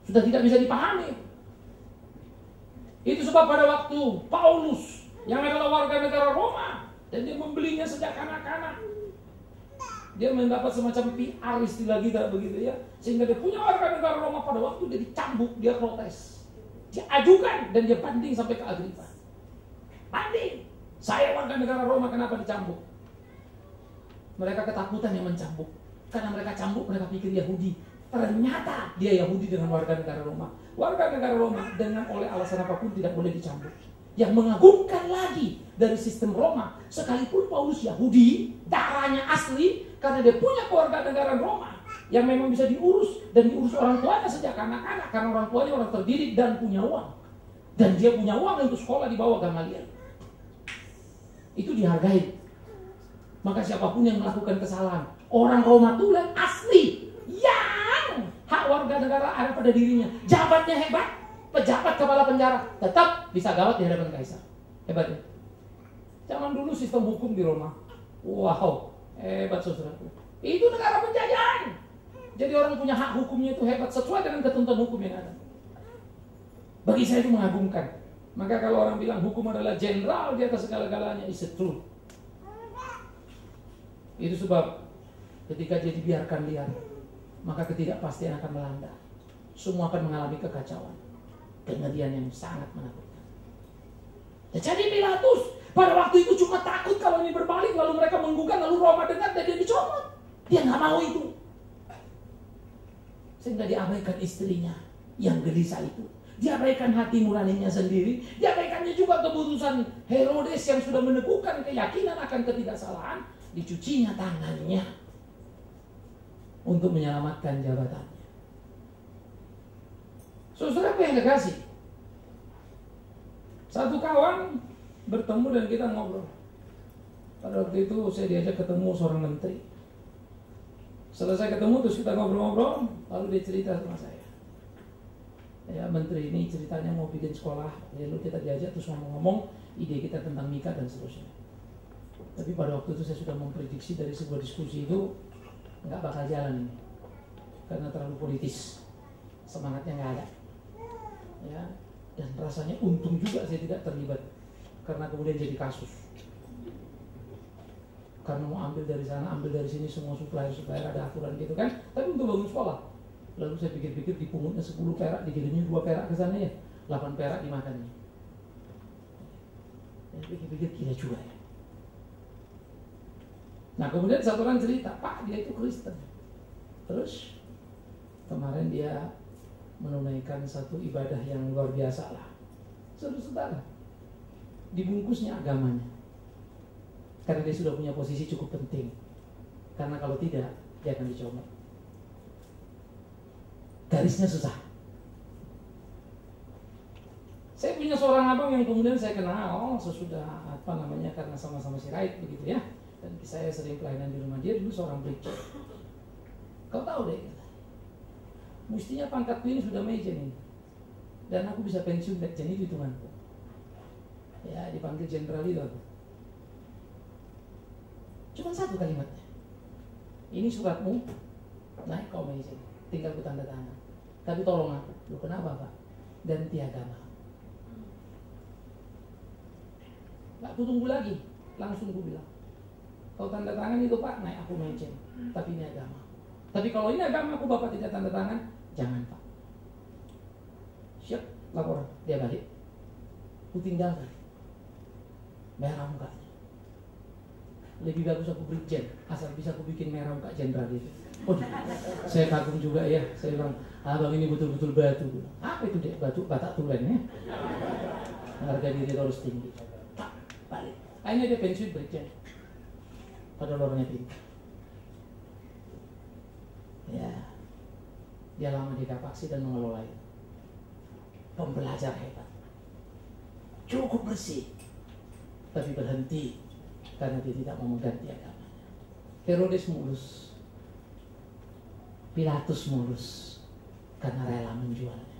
[SPEAKER 2] Sudah tidak bisa dipahami. Itu sebab pada waktu Paulus yang adalah warga negara Roma dan dia membelinya sejak kanak-kanak, dia mendapat semacam PR istilah kita begitu ya, sehingga dia punya warga negara Roma. Pada waktu dia dicambuk, dia protes, dia ajukan dan dia banding sampai ke Agripa. Banding, saya warga negara Roma, kenapa dicambuk? Mereka ketakutan yang mencambuk, karena mereka cambuk, mereka pikir Yahudi. Ternyata dia Yahudi dengan warga negara Roma. Warga negara Roma dengan oleh alasan apapun tidak boleh dicambuk. Yang mengagumkan lagi dari sistem Roma, sekalipun Paulus Yahudi, darahnya asli, karena dia punya keluarga negara Roma yang memang bisa diurus dan diurus orang tuanya sejak anak-anak, karena orang tuanya orang terdidik dan punya uang, dan dia punya uang untuk sekolah di bawah Gamaliel. Itu dihargai. Maka siapapun yang melakukan kesalahan, orang Roma tulen asli yang hak warga negara ada pada dirinya, jabatnya hebat, pejabat kepala penjara, tetap bisa gawat di hadapan kaisar. Hebatnya. Zaman dulu sistem hukum di Roma, wow, hebat saudaraku. Itu negara penjajahan. Jadi orang punya hak hukumnya itu hebat sesuai dengan ketentuan hukum yang ada. Bagi saya itu mengagumkan. Maka kalau orang bilang hukum adalah jenderal di atas segala-galanya, is true. Itu sebab ketika dia dibiarkan liar, maka ketidakpastian akan melanda. Semua akan mengalami kekacauan, kengerian yang sangat menakutkan. Jadi Pilatus pada waktu itu cuma takut kalau ini berbalik, lalu mereka menggugat, lalu Roma dengar dan dia dicomot. Dia nggak mau itu, sehingga diabaikan istrinya yang gelisah itu. Diabaikan hati nuraninya sendiri, diabaikannya juga keputusan Herodes yang sudah meneguhkan keyakinan akan ketidaksalahan, dicucinya tangannya untuk menyelamatkan jabatannya. Saudara yang dikasih, satu kawan bertemu dan kita ngobrol. Pada waktu itu saya diajak ketemu seorang menteri. Selesai ketemu terus kita ngobrol-ngobrol, lalu dia cerita sama saya. Ya, menteri ini ceritanya mau bikin sekolah, lalu kita diajak terus ngomong-ngomong ide kita tentang nikah dan seterusnya. Tapi pada waktu itu saya sudah memprediksi dari sebuah diskusi itu nggak bakal jalan ini, karena terlalu politis, semangatnya nggak ada. Ya, dan rasanya untung juga saya tidak terlibat, karena kemudian jadi kasus. Karena mau ambil dari sana, ambil dari sini, semua supplier ada aturan gitu kan. Tapi untuk bangun sekolah, lalu saya pikir-pikir dipungutnya 10 perak, dikirimnya 2 perak ke sana ya, 8 perak dimakannya. Saya pikir-pikir gila juga ya. Nah kemudian satu orang cerita, Pak dia itu Kristen. Terus kemarin dia menunaikan satu ibadah yang luar biasa lah. Saudara-saudara, dibungkusnya agamanya. Karena dia sudah punya posisi cukup penting. Karena kalau tidak, dia akan dicomot. Garisnya susah. Saya punya seorang abang yang kemudian saya kenal sesudah karena sama-sama sirait begitu ya. Dan saya sering pelayanan di rumah dia, dulu seorang preacher. Kau tahu deh, mestinya pangkatku ini sudah meja nih, dan aku bisa pensiun dan itu hitunganku. Ya dipanggil jenderal itu aku. Cuma satu kalimatnya, ini suratmu, naik kau meja, tinggal ku tanda tangan. Tapi tolong aku, lu kenapa Pak? Ganti agama. Gak ku tunggu lagi, langsung ku bilang, kau tanda tangan itu Pak, naik aku meja. Tapi ini agama. Tapi kalau ini agama aku Bapak tidak tanda tangan, jangan Pak. Siap, laporan, dia balik. Ku tinggalkan, merah mukanya. Lebih bagus aku brigjen, asal bisa aku bikin merah muka jenderal itu. Oh, saya kagum juga ya. Saya bilang, abang ini betul-betul batu. Apa itu dek? Batu Batak Tulen ya. Harga diri harus tinggi. Tak, balik. Akhirnya dia pensiun brigjen. Padahal orangnya pintar. Ya, dia lama di Kapaksi dan mengelola itu. Pembelajar hebat, cukup bersih, tapi berhenti karena dia tidak mau mengganti agamanya. Herodes mulus, Pilatus mulus, karena rela menjualnya.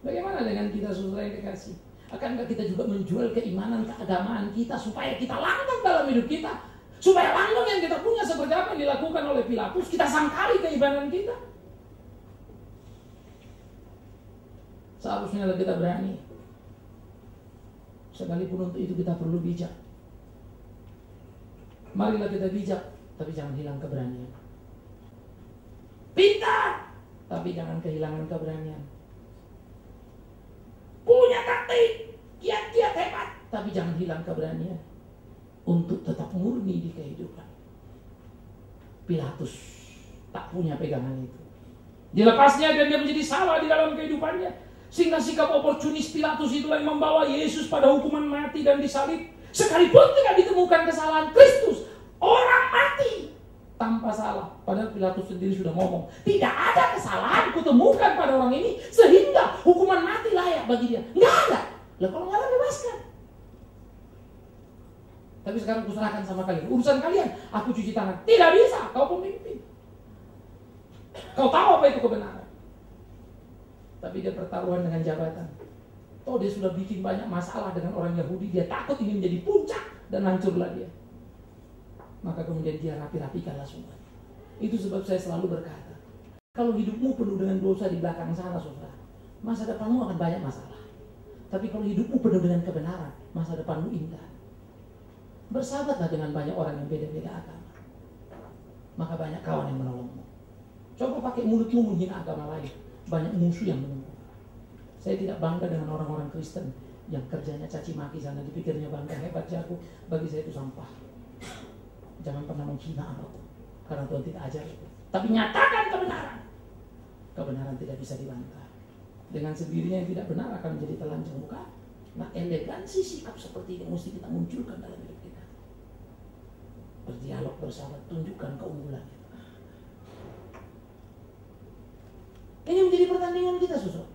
[SPEAKER 2] Bagaimana dengan kita saudara yang dikasih? Akankah kita juga menjual keimanan, keagamaan kita supaya kita langgeng dalam hidup kita? Supaya langgeng yang kita punya seperti apa yang dilakukan oleh Pilatus, kita sangkali keimanan kita. Seharusnya kita berani. Sekalipun untuk itu kita perlu bijak. Marilah kita bijak, tapi jangan hilang keberanian. Pintar, tapi jangan kehilangan keberanian. Punya taktik, kiat-kiat hebat, tapi jangan hilang keberanian untuk tetap murni di kehidupan. Pilatus tak punya pegangan itu. Dilepasnya dan dia menjadi salah di dalam kehidupannya, sehingga sikap oportunis Pilatus itulah yang membawa Yesus pada hukuman mati dan disalib. Sekalipun tidak ditemukan kesalahan Kristus, orang mati tanpa salah. Padahal Pilatus sendiri sudah ngomong, tidak ada kesalahan kutemukan pada orang ini sehingga hukuman mati layak bagi dia. Nggak ada. Lah kalau nggak ada, bebaskan. Tapi sekarang kuserahkan sama kalian. Urusan kalian, aku cuci tangan. Tidak bisa, kau pemimpin. Kau tahu apa itu kebenaran. Tapi dia pertaruhan dengan jabatan. Toh dia sudah bikin banyak masalah dengan orang Yahudi. Dia takut ingin menjadi puncak dan hancurlah dia. Maka kemudian dia rapi-rapikanlah semua. Itu sebab saya selalu berkata, kalau hidupmu penuh dengan dosa di belakang sana, saudara, masa depanmu akan banyak masalah. Tapi kalau hidupmu penuh dengan kebenaran, masa depanmu indah. Bersahabatlah dengan banyak orang yang beda-beda agama, maka banyak kawan yang menolongmu. Coba pakai mulutmu menghina agama lain, banyak musuh yang menunggu. Saya tidak bangga dengan orang-orang Kristen yang kerjanya caci maki sana, dipikirnya bangga, hebat, jago. Bagi saya itu sampah. Jangan pernah menghina apapun, karena Tuhan tidak ajar itu. Tapi nyatakan kebenaran. Kebenaran tidak bisa dibantah. Dengan sendirinya yang tidak benar akan menjadi telanjang, bukan? Nah, elegansi sikap seperti ini mesti kita munculkan dalam hidup kita. Berdialog, bersahabat, tunjukkan keunggulannya. Ini menjadi pertandingan kita, saudara.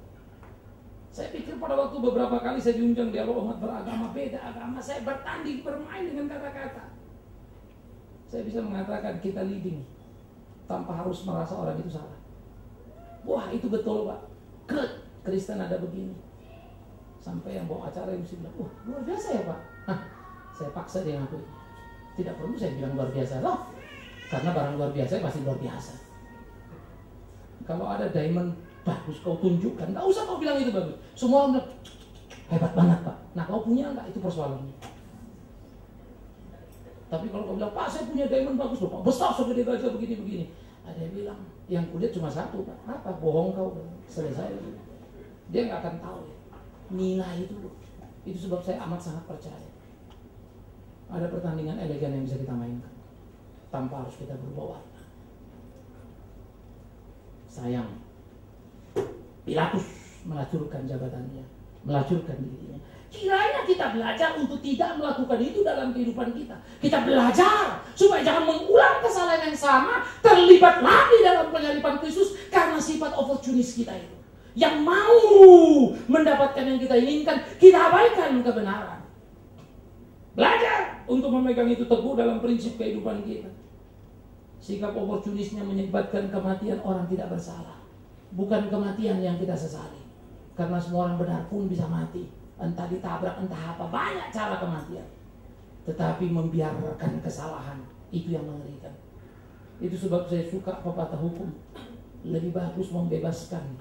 [SPEAKER 2] Saya pikir pada waktu beberapa kali saya diundang dialog umat beragama, beda agama, saya bertanding, bermain dengan kata-kata. Saya bisa mengatakan kita leading tanpa harus merasa orang itu salah. Wah, itu betul, Pak. Kristen ada begini. Sampai yang bawa acara yang mesti bilang, wah, luar biasa ya, Pak. Saya paksa dia ngakui. Tidak perlu saya bilang luar biasa loh, karena barang luar biasa pasti luar biasa. Kalau ada diamond bagus kau tunjukkan, nggak usah kau bilang itu bagus. Semua orang bilang hebat banget, Pak. Nah, kau punya nggak, itu persoalannya. Tapi kalau kau bilang, Pak, saya punya diamond bagus loh, Pak, besar segede gajah begini-begini. Ada yang bilang, yang kulihat cuma satu, Pak. Apa? Bohong kau, selesai. Dia nggak akan tahu ya, nilai itu loh. Itu sebab saya amat sangat percaya. Ada pertandingan elegan yang bisa kita mainkan tanpa harus kita berubah warna. Sayang, Pilatus melacurkan jabatannya, melacurkan dirinya. Kiranya kita belajar untuk tidak melakukan itu dalam kehidupan kita. Kita belajar supaya jangan mengulang kesalahan yang sama, terlibat lagi dalam penyaliban Kristus karena sifat oportunis kita itu. Yang mau mendapatkan yang kita inginkan, kita abaikan kebenaran. Belajar untuk memegang itu teguh dalam prinsip kehidupan kita. Sikap oportunisnya menyebabkan kematian orang tidak bersalah, bukan kematian yang kita sesali. Karena semua orang benar pun bisa mati, entah ditabrak, entah apa, banyak cara kematian. Tetapi membiarkan kesalahan, itu yang mengerikan. Itu sebab saya suka pepatah hukum, lebih bagus membebaskan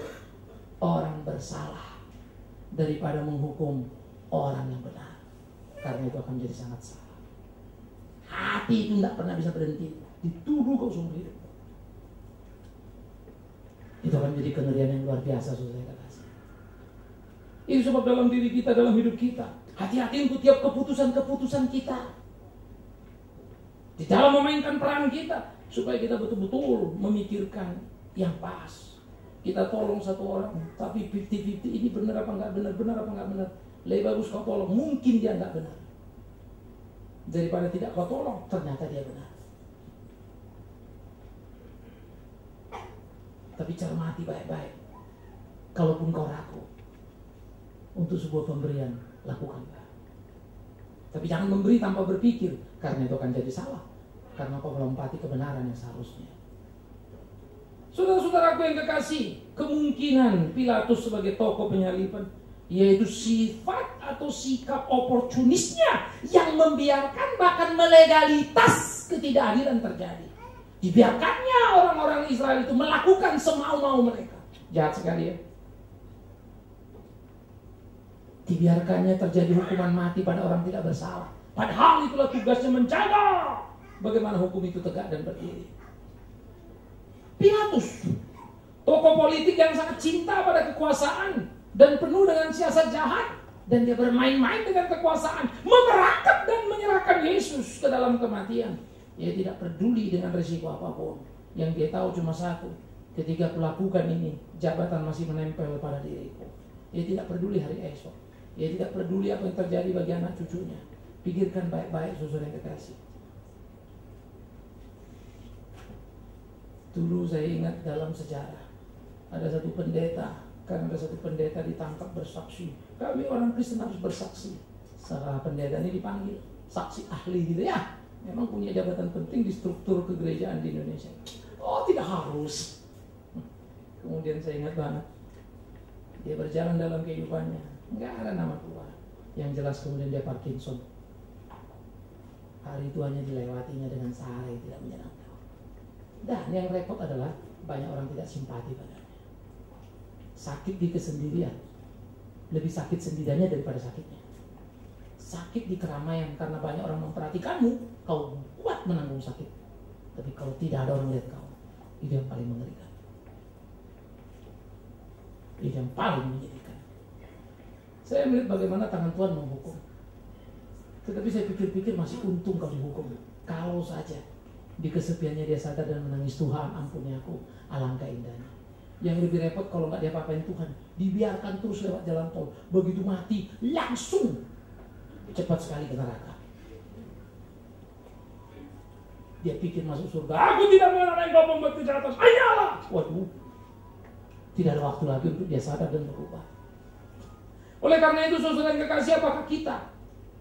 [SPEAKER 2] orang bersalah daripada menghukum orang yang benar, karena itu akan menjadi sangat salah. Hati itu tidak pernah bisa berhenti, dituduh kau seumur hidup. Itu akan menjadi kengerian yang luar biasa, saudara kasih. Itu sebab dalam diri kita, dalam hidup kita, hati-hati untuk tiap keputusan-keputusan kita. Di dalam memainkan peran kita, supaya kita betul-betul memikirkan yang pas. Kita tolong satu orang, tapi 50-50 ini benar apa enggak benar, benar apa enggak benar. Lebih bagus kau tolong, mungkin dia enggak benar, daripada tidak kau tolong, ternyata dia benar. Tapi cermati baik-baik. Kalaupun kau ragu untuk sebuah pemberian, lakukanlah. Tapi jangan memberi tanpa berpikir, karena itu akan jadi salah. Karena kau melompati kebenaran yang seharusnya. Saudara-saudaraku yang kekasih, kemungkinan Pilatus sebagai tokoh penyaliban, yaitu sifat atau sikap oportunisnya yang membiarkan bahkan melegalitas ketidakadilan terjadi. Dibiarkannya orang-orang Israel itu melakukan semau-mau mereka. Jahat sekali ya. Dibiarkannya terjadi hukuman mati pada orang tidak bersalah. Padahal itulah tugasnya menjaga bagaimana hukum itu tegak dan berdiri. Pilatus, tokoh politik yang sangat cinta pada kekuasaan dan penuh dengan siasat jahat, dan dia bermain-main dengan kekuasaan, memerangkap dan menyerahkan Yesus ke dalam kematian. Dia tidak peduli dengan risiko apapun. Yang dia tahu cuma satu, ketika kulakukan ini, jabatan masih menempel pada diriku. Dia tidak peduli hari esok. Dia tidak peduli apa yang terjadi bagi anak cucunya. Pikirkan baik-baik, saudara yang kekasih. Dulu saya ingat dalam sejarah, ada satu pendeta, karena ada satu pendeta ditangkap bersaksi. Kami orang Kristen harus bersaksi. Setelah pendeta ini dipanggil, saksi ahli gitu ya. Memang punya jabatan penting di struktur kegerejaan di Indonesia. Oh, tidak harus. Kemudian saya ingat banget, dia berjalan dalam kehidupannya, nggak ada nama Tuhan. Yang jelas kemudian dia Parkinson. Hari tuanya dilewatinya dengan cara yang tidak menyenangkan. Dan yang repot adalah banyak orang tidak simpati padanya. Sakit di kesendirian, lebih sakit sendiriannya daripada sakitnya. Sakit di keramaian karena banyak orang memperhatikanmu, kau kuat menanggung sakit. Tapi kalau tidak ada orang lihat kau, itu yang paling mengerikan. Itu yang paling menyedihkan. Saya melihat bagaimana tangan Tuhan menghukum. Tetapi saya pikir-pikir masih untung kau dihukum. Kalau saja di kesepiannya dia sadar dan menangis, Tuhan ampuni aku, alangkah indahnya. Yang lebih repot kalau nggak diapa-apain Tuhan, dibiarkan terus lewat jalan tol. Begitu mati, langsung cepat sekali ke neraka. Dia pikir masuk surga, aku tidak mengenal engkau membuat kejahatan, hanyalah. Waduh, tidak ada waktu lagi untuk dia sadar dan berubah. Oleh karena itu, saudara yang kekasih, apakah kita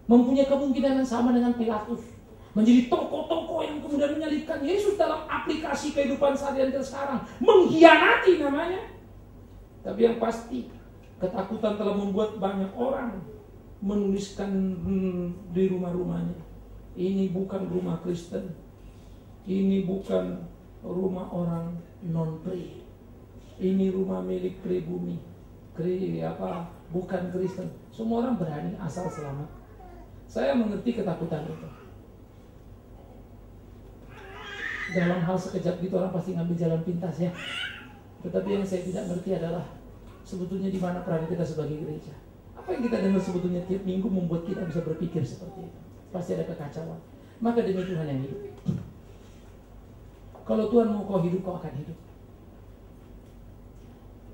[SPEAKER 2] mempunyai kemungkinan yang sama dengan Pilatus? Menjadi tokoh-tokoh yang kemudian menyalibkan Yesus dalam aplikasi kehidupan seharian kita sekarang. Mengkhianati namanya. Tapi yang pasti, ketakutan telah membuat banyak orang menuliskan di rumah-rumahnya, ini bukan rumah Kristen, ini bukan rumah orang non-pri, ini rumah milik pribumi, bukan Kristen. Semua orang berani asal selamat. Saya mengerti ketakutan itu. Dalam hal sekejap gitu orang pasti ngambil jalan pintas ya. Tetapi yang saya tidak ngerti adalah sebetulnya di mana peran kita sebagai gereja. Apa yang kita dengar sebetulnya tiap minggu membuat kita bisa berpikir seperti itu. Pasti ada kekacauan. Maka demi Tuhan yang hidup. Kalau Tuhan mau kau hidup, kau akan hidup.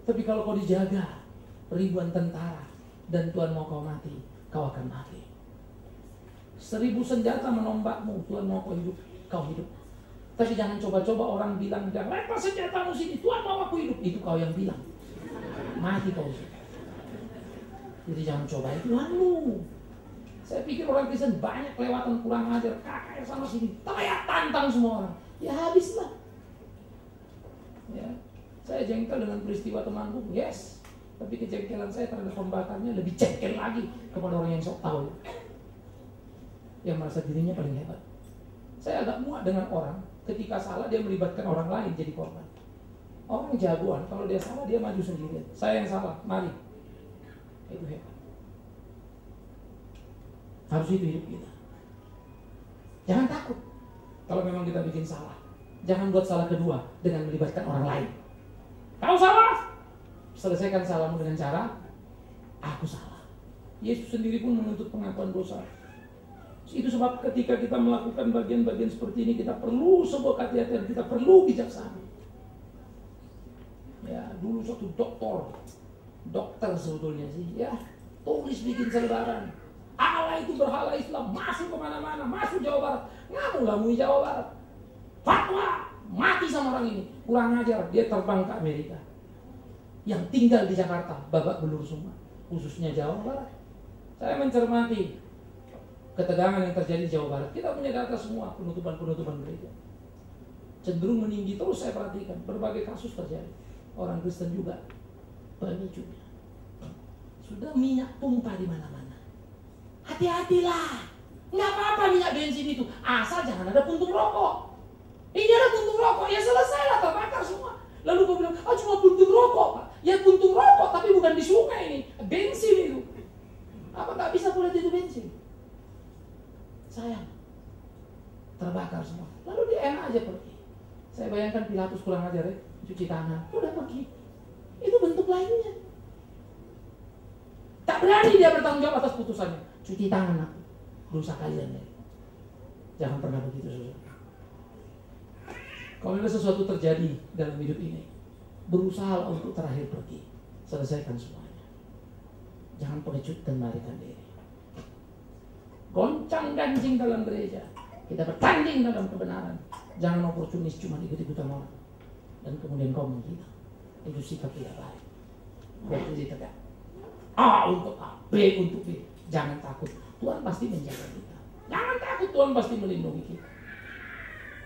[SPEAKER 2] Tapi kalau kau dijaga ribuan tentara dan Tuhan mau kau mati, kau akan mati. 1000 senjata menombakmu, Tuhan mau kau hidup, kau hidup. Tapi jangan coba-coba orang bilang, jangan lempar senjatamu sini, Tuhan mau aku hidup. Itu kau yang bilang. Mati kau. Jadi jangan coba itu Tuhanmu. Saya pikir orang Kristen banyak kelewatan kurang ajar, kakak sama sini, teriak tantang semua orang. Ya habislah. Ya, saya jengkel dengan peristiwa temanku, yes. Tapi kejengkelan saya terhadap pembakarnya lebih jengkel lagi kepada orang yang sok tahu, yang merasa dirinya paling hebat. Saya agak muak dengan orang ketika salah dia melibatkan orang lain jadi korban. Orang jagoan, kalau dia salah dia maju sendirian. Saya yang salah, mari. Itu hebat. Harus itu hidup kita. Jangan takut kalau memang kita bikin salah. Jangan buat salah kedua dengan melibatkan orang lain. Kau salah, selesaikan salahmu dengan cara aku salah. Yesus sendiri pun menuntut pengakuan dosa. Itu sebab ketika kita melakukan bagian-bagian seperti ini, kita perlu sebuah kehati-hatian, kita perlu bijaksana. Ya, dulu suatu dokter sebetulnya sih, ya, tulis bikin selebaran. Allah itu berhala Islam, masuk kemana-mana, masuk Jawa Barat, ngamu-ngamui Jawa Barat. Fatwa, mati sama orang ini, kurang ajar, dia terbang ke Amerika. Yang tinggal di Jakarta, babak belur semua, khususnya Jawa Barat. Saya mencermati ketegangan yang terjadi di Jawa Barat. Kita punya data semua, penutupan gereja cenderung meninggi terus. Saya perhatikan, berbagai kasus terjadi. Orang Kristen juga pemicunya. Sudah minyak tumpah di mana-mana. Hati-hatilah, nggak apa-apa minyak bensin itu, asal jangan ada puntung rokok. Ini ada puntung rokok, ya selesailah, terbakar semua. Lalu gue bilang, cuma puntung rokok Pak. Ya puntung rokok, tapi bukan di sungai ini, bensin itu. Apa nggak bisa boleh itu bensin? Sayang, terbakar semua. Lalu dia enak aja pergi. Saya bayangkan Pilatus kurang ajar ya, cuci tangan, udah pergi. Itu bentuk lainnya. Tak berani dia bertanggung jawab atas putusannya. Cuci tangan aku, dosa kalian ya. Jangan pernah begitu saudara. Kalau ada sesuatu terjadi dalam hidup ini, berusaha untuk terakhir pergi, selesaikan semuanya. Jangan pengecut dan melarikan diri. Goncang ganjing dalam gereja, kita bertanding dalam kebenaran. Jangan oportunis cuma ikut-ikutan orang dan kemudian kau menghilang. Itu sikap tidak baik. Berdiri tegak. A untuk A, B untuk B. Jangan takut, Tuhan pasti menjaga kita. Jangan takut, Tuhan pasti melindungi kita.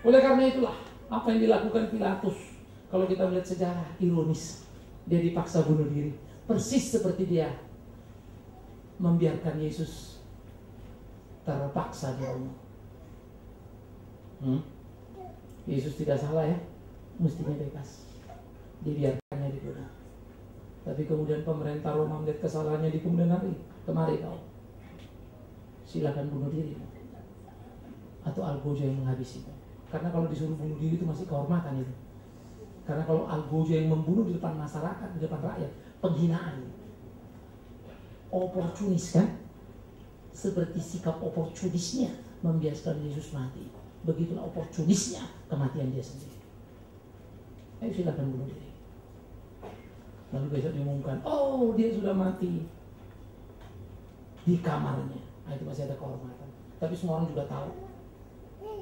[SPEAKER 2] Oleh karena itulah apa yang dilakukan Pilatus, kalau kita melihat sejarah, ironis. Dia dipaksa bunuh diri, persis seperti dia membiarkan Yesus terpaksa dibunuh. Yesus tidak salah ya. mestinya bebas, dibiarkannya dibunuh. Tapi kemudian pemerintah Roma melihat kesalahannya di kemudian hari, kemari kau, silakan bunuh diri, atau Algojo yang menghabisimu. Karena kalau disuruh bunuh diri itu masih kehormatan itu. Karena kalau Algojo yang membunuh di depan masyarakat, di depan rakyat, penghinaan. Oportunis kan? Seperti sikap oportunisnya membiarkan Yesus mati. Begitulah oportunisnya kematian dia sendiri. Ayo silakan bunuh diri. Lalu besok diumumkan, oh dia sudah mati di kamarnya. Nah, itu masih ada kehormatan. Tapi semua orang juga tahu.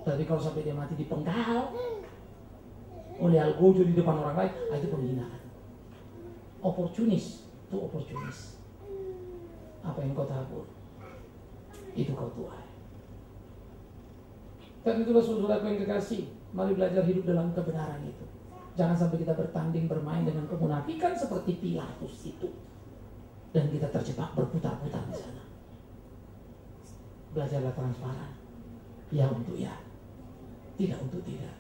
[SPEAKER 2] Tapi kalau sampai dia mati dipenggal oleh Algojo di depan orang lain, itu penghinaan. Oportunis, itu oportunis. Apa yang kau tabur, itu kau tuai. Dan itulah saudaraku yang kekasih, mari belajar hidup dalam kebenaran itu. Jangan sampai kita bertanding bermain dengan kemunafikan seperti Pilatus itu, dan kita terjebak berputar-putar di sana. Belajarlah transparan, ya untuk ya, tidak untuk tidak.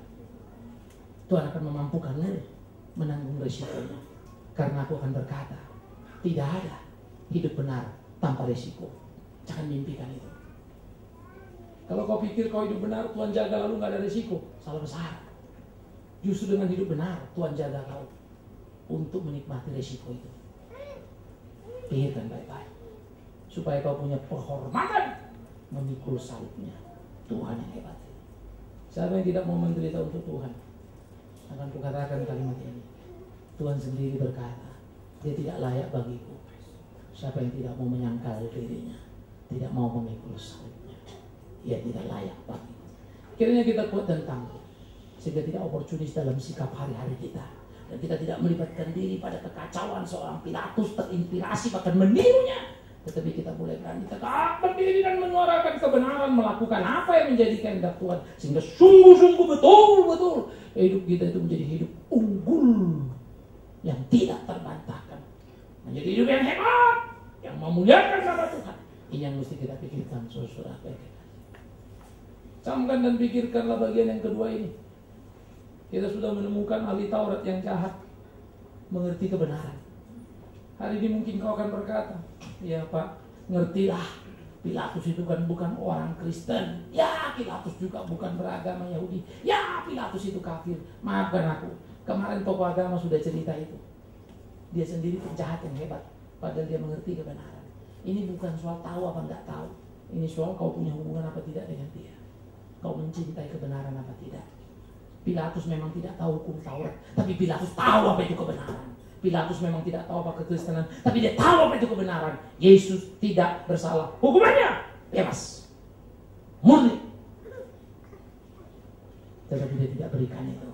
[SPEAKER 2] Tuhan akan memampukanmu menanggung resikonya. Karena aku akan berkata, tidak ada hidup benar tanpa resiko. Jangan mimpikan itu. Kalau kau pikir kau hidup benar, Tuhan jaga lalu gak ada resiko, salah besar. Justru dengan hidup benar, Tuhan jaga kau untuk menikmati resiko itu. Pikirkan baik-baik, supaya kau punya penghormatan memikul salibnya. Tuhan yang hebat. Siapa yang tidak mau menderita untuk Tuhan? Akan kukatakan kalimat ini. Tuhan sendiri berkata, dia tidak layak bagiku. Siapa yang tidak mau menyangkal dirinya, tidak mau memikul salibnya, dia tidak layak bagiku. Kiranya kita kuat dan tangguh, sehingga tidak oportunis dalam sikap hari-hari kita. Dan kita tidak melibatkan diri pada kekacauan seorang Pilatus terinspirasi bahkan menirunya. Tetapi kita boleh berani tegak berdiri dan menyuarakan kebenaran, melakukan apa yang menjadi kehendak Tuhan, sehingga sungguh-sungguh betul-betul hidup kita itu menjadi hidup unggul yang tidak terbantahkan, menjadi hidup yang hebat, yang memuliakan nama Tuhan. Ini yang mesti kita pikirkan, saudara. Camkan dan pikirkanlah bagian yang kedua ini. Kita sudah menemukan ahli Taurat yang jahat mengerti kebenaran. Hari ini mungkin kau akan berkata, ya Pak, ngertilah, Pilatus itu kan bukan orang Kristen. Ya, Pilatus juga bukan beragama Yahudi. Ya, Pilatus itu kafir. Maafkan aku, kemarin tokoh agama sudah cerita itu. Dia sendiri penjahat yang hebat, padahal dia mengerti kebenaran. Ini bukan soal tahu apa enggak tahu. Ini soal kau punya hubungan apa tidak dengan dia. Kau mencintai kebenaran apa tidak. Pilatus memang tidak tahu hukum Taurat, tapi Pilatus tahu apa itu kebenaran. Pilatus memang tidak tahu apa kekristenan, tapi dia tahu apa itu kebenaran. Yesus tidak bersalah, hukumannya bebas, murni. Tetapi dia tidak berikan itu.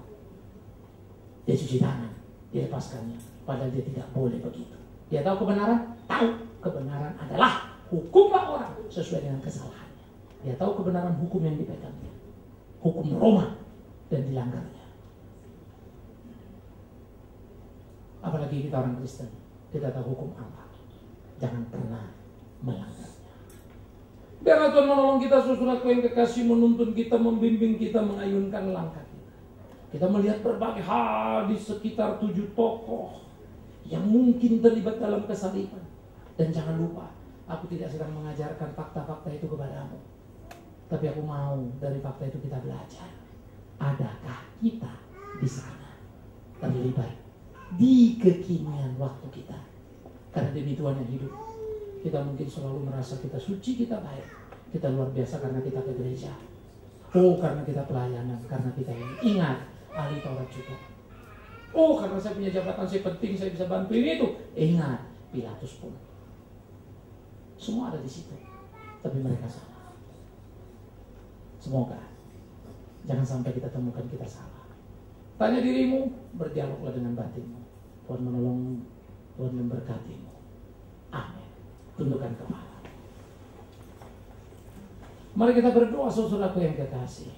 [SPEAKER 2] Dia cuci tangan, dia lepaskannya, padahal dia tidak boleh begitu. Dia tahu kebenaran, tahu kebenaran adalah hukumlah orang sesuai dengan kesalahannya. Dia tahu kebenaran hukum yang dipegangnya, hukum Roma, dan dilanggarnya. Apalagi kita orang Kristen, kita tahu hukum Allah, jangan pernah melanggarnya. Biarlah Tuhan menolong kita, saudaraku yang kekasih, menuntun kita, membimbing kita, mengayunkan langkah kita. Kita melihat berbagai hal di sekitar 7 tokoh yang mungkin terlibat dalam kesaliban. Dan jangan lupa, aku tidak sedang mengajarkan fakta-fakta itu kepadamu, tapi aku mau dari fakta itu kita belajar. Adakah kita di sana terlibat di kekinian waktu kita? Karena demi Tuhan yang hidup, kita mungkin selalu merasa kita suci, kita baik, kita luar biasa karena kita ke gereja. Oh, karena kita pelayanan, karena kita ini. Ingat, ahli Taurat juga. Oh, karena saya punya jabatan, saya penting, saya bisa bantuin itu. Ingat, Pilatus pun. Semua ada di situ, tapi mereka salah. Semoga jangan sampai kita temukan kita salah. Tanya dirimu, berdialoglah dengan batinmu. Tuhan menolong, Tuhan memberkatimu. Amin. Tundukkan kepala. Mari kita berdoa, saudaraku yang kekasih.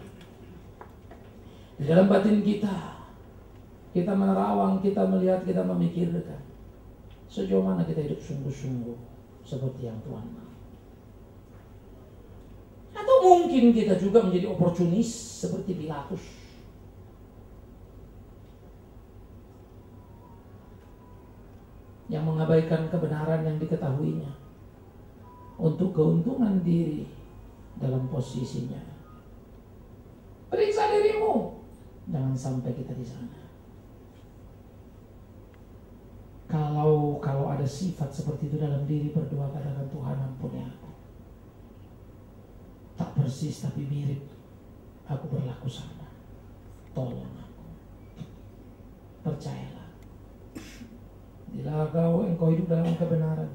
[SPEAKER 2] Di dalam batin kita menerawang, kita melihat, kita memikirkan sejauh mana kita hidup sungguh-sungguh seperti yang Tuhan mau. Atau mungkin kita juga menjadi oportunis seperti Pilatus. yang mengabaikan kebenaran yang diketahuinya untuk keuntungan diri dalam posisinya. Periksa dirimu, jangan sampai kita di sana. Kalau ada sifat seperti itu dalam diri, berdoa, katakan, Tuhan ampuni aku. Tak persis tapi mirip, aku berlaku sama. Tolong aku. Percayalah. Bila engkau hidup dalam kebenaran,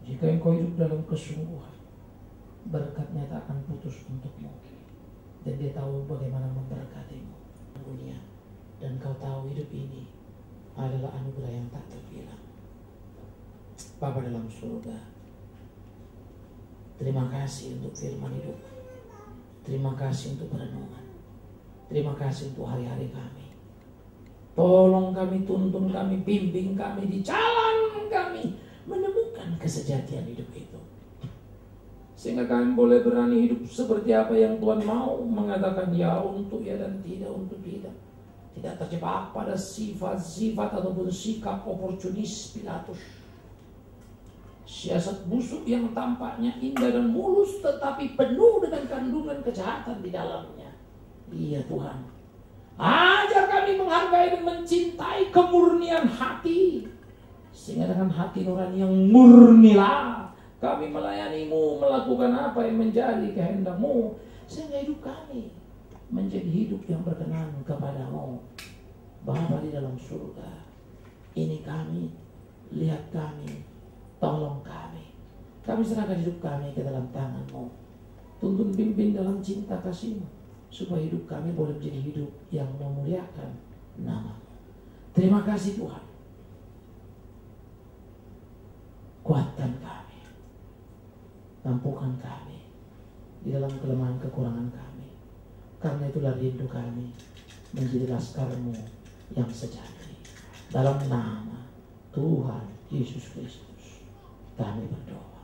[SPEAKER 2] jika engkau hidup dalam kesungguhan, berkatnya tak akan putus untukmu. Dan dia tahu bagaimana memberkatimu dunia. Dan kau tahu hidup ini adalah anugerah yang tak terbilang. Bapa dalam surga, terima kasih untuk firman hidup. Terima kasih untuk perenungan. Terima kasih untuk hari-hari kami. Tolong kami, tuntun kami, bimbing kami di jalan kami, menemukan kesejatian hidup itu. Sehingga kami boleh berani hidup seperti apa yang Tuhan mau, mengatakan ya untuk ya dan tidak untuk tidak. Tidak terjebak pada sifat-sifat ataupun sikap oportunis Pilatus. Siasat busuk yang tampaknya indah dan mulus tetapi penuh dengan kandungan kejahatan di dalamnya. Iya Tuhan, ajar kami menghargai dan mencintai kemurnian hati, sehingga dengan hati nurani yang murnilah kami melayanimu, melakukan apa yang menjadi kehendakmu, sehingga hidup kami menjadi hidup yang berkenan kepadamu. Bapa di dalam surga, ini kami, lihat kami, tolong kami. Kami serahkan hidup kami ke dalam tangan-Mu. Tuntun pimpin dalam cinta kasih-Mu, supaya hidup kami boleh menjadi hidup yang memuliakan nama-Mu. Terima kasih Tuhan. Kuatkan kami. Mampukan kami di dalam kelemahan kekurangan kami. Karena itulah rindu kami menjadi laskar-Mu yang sejati. Dalam nama Tuhan Yesus Kristus kami berdoa.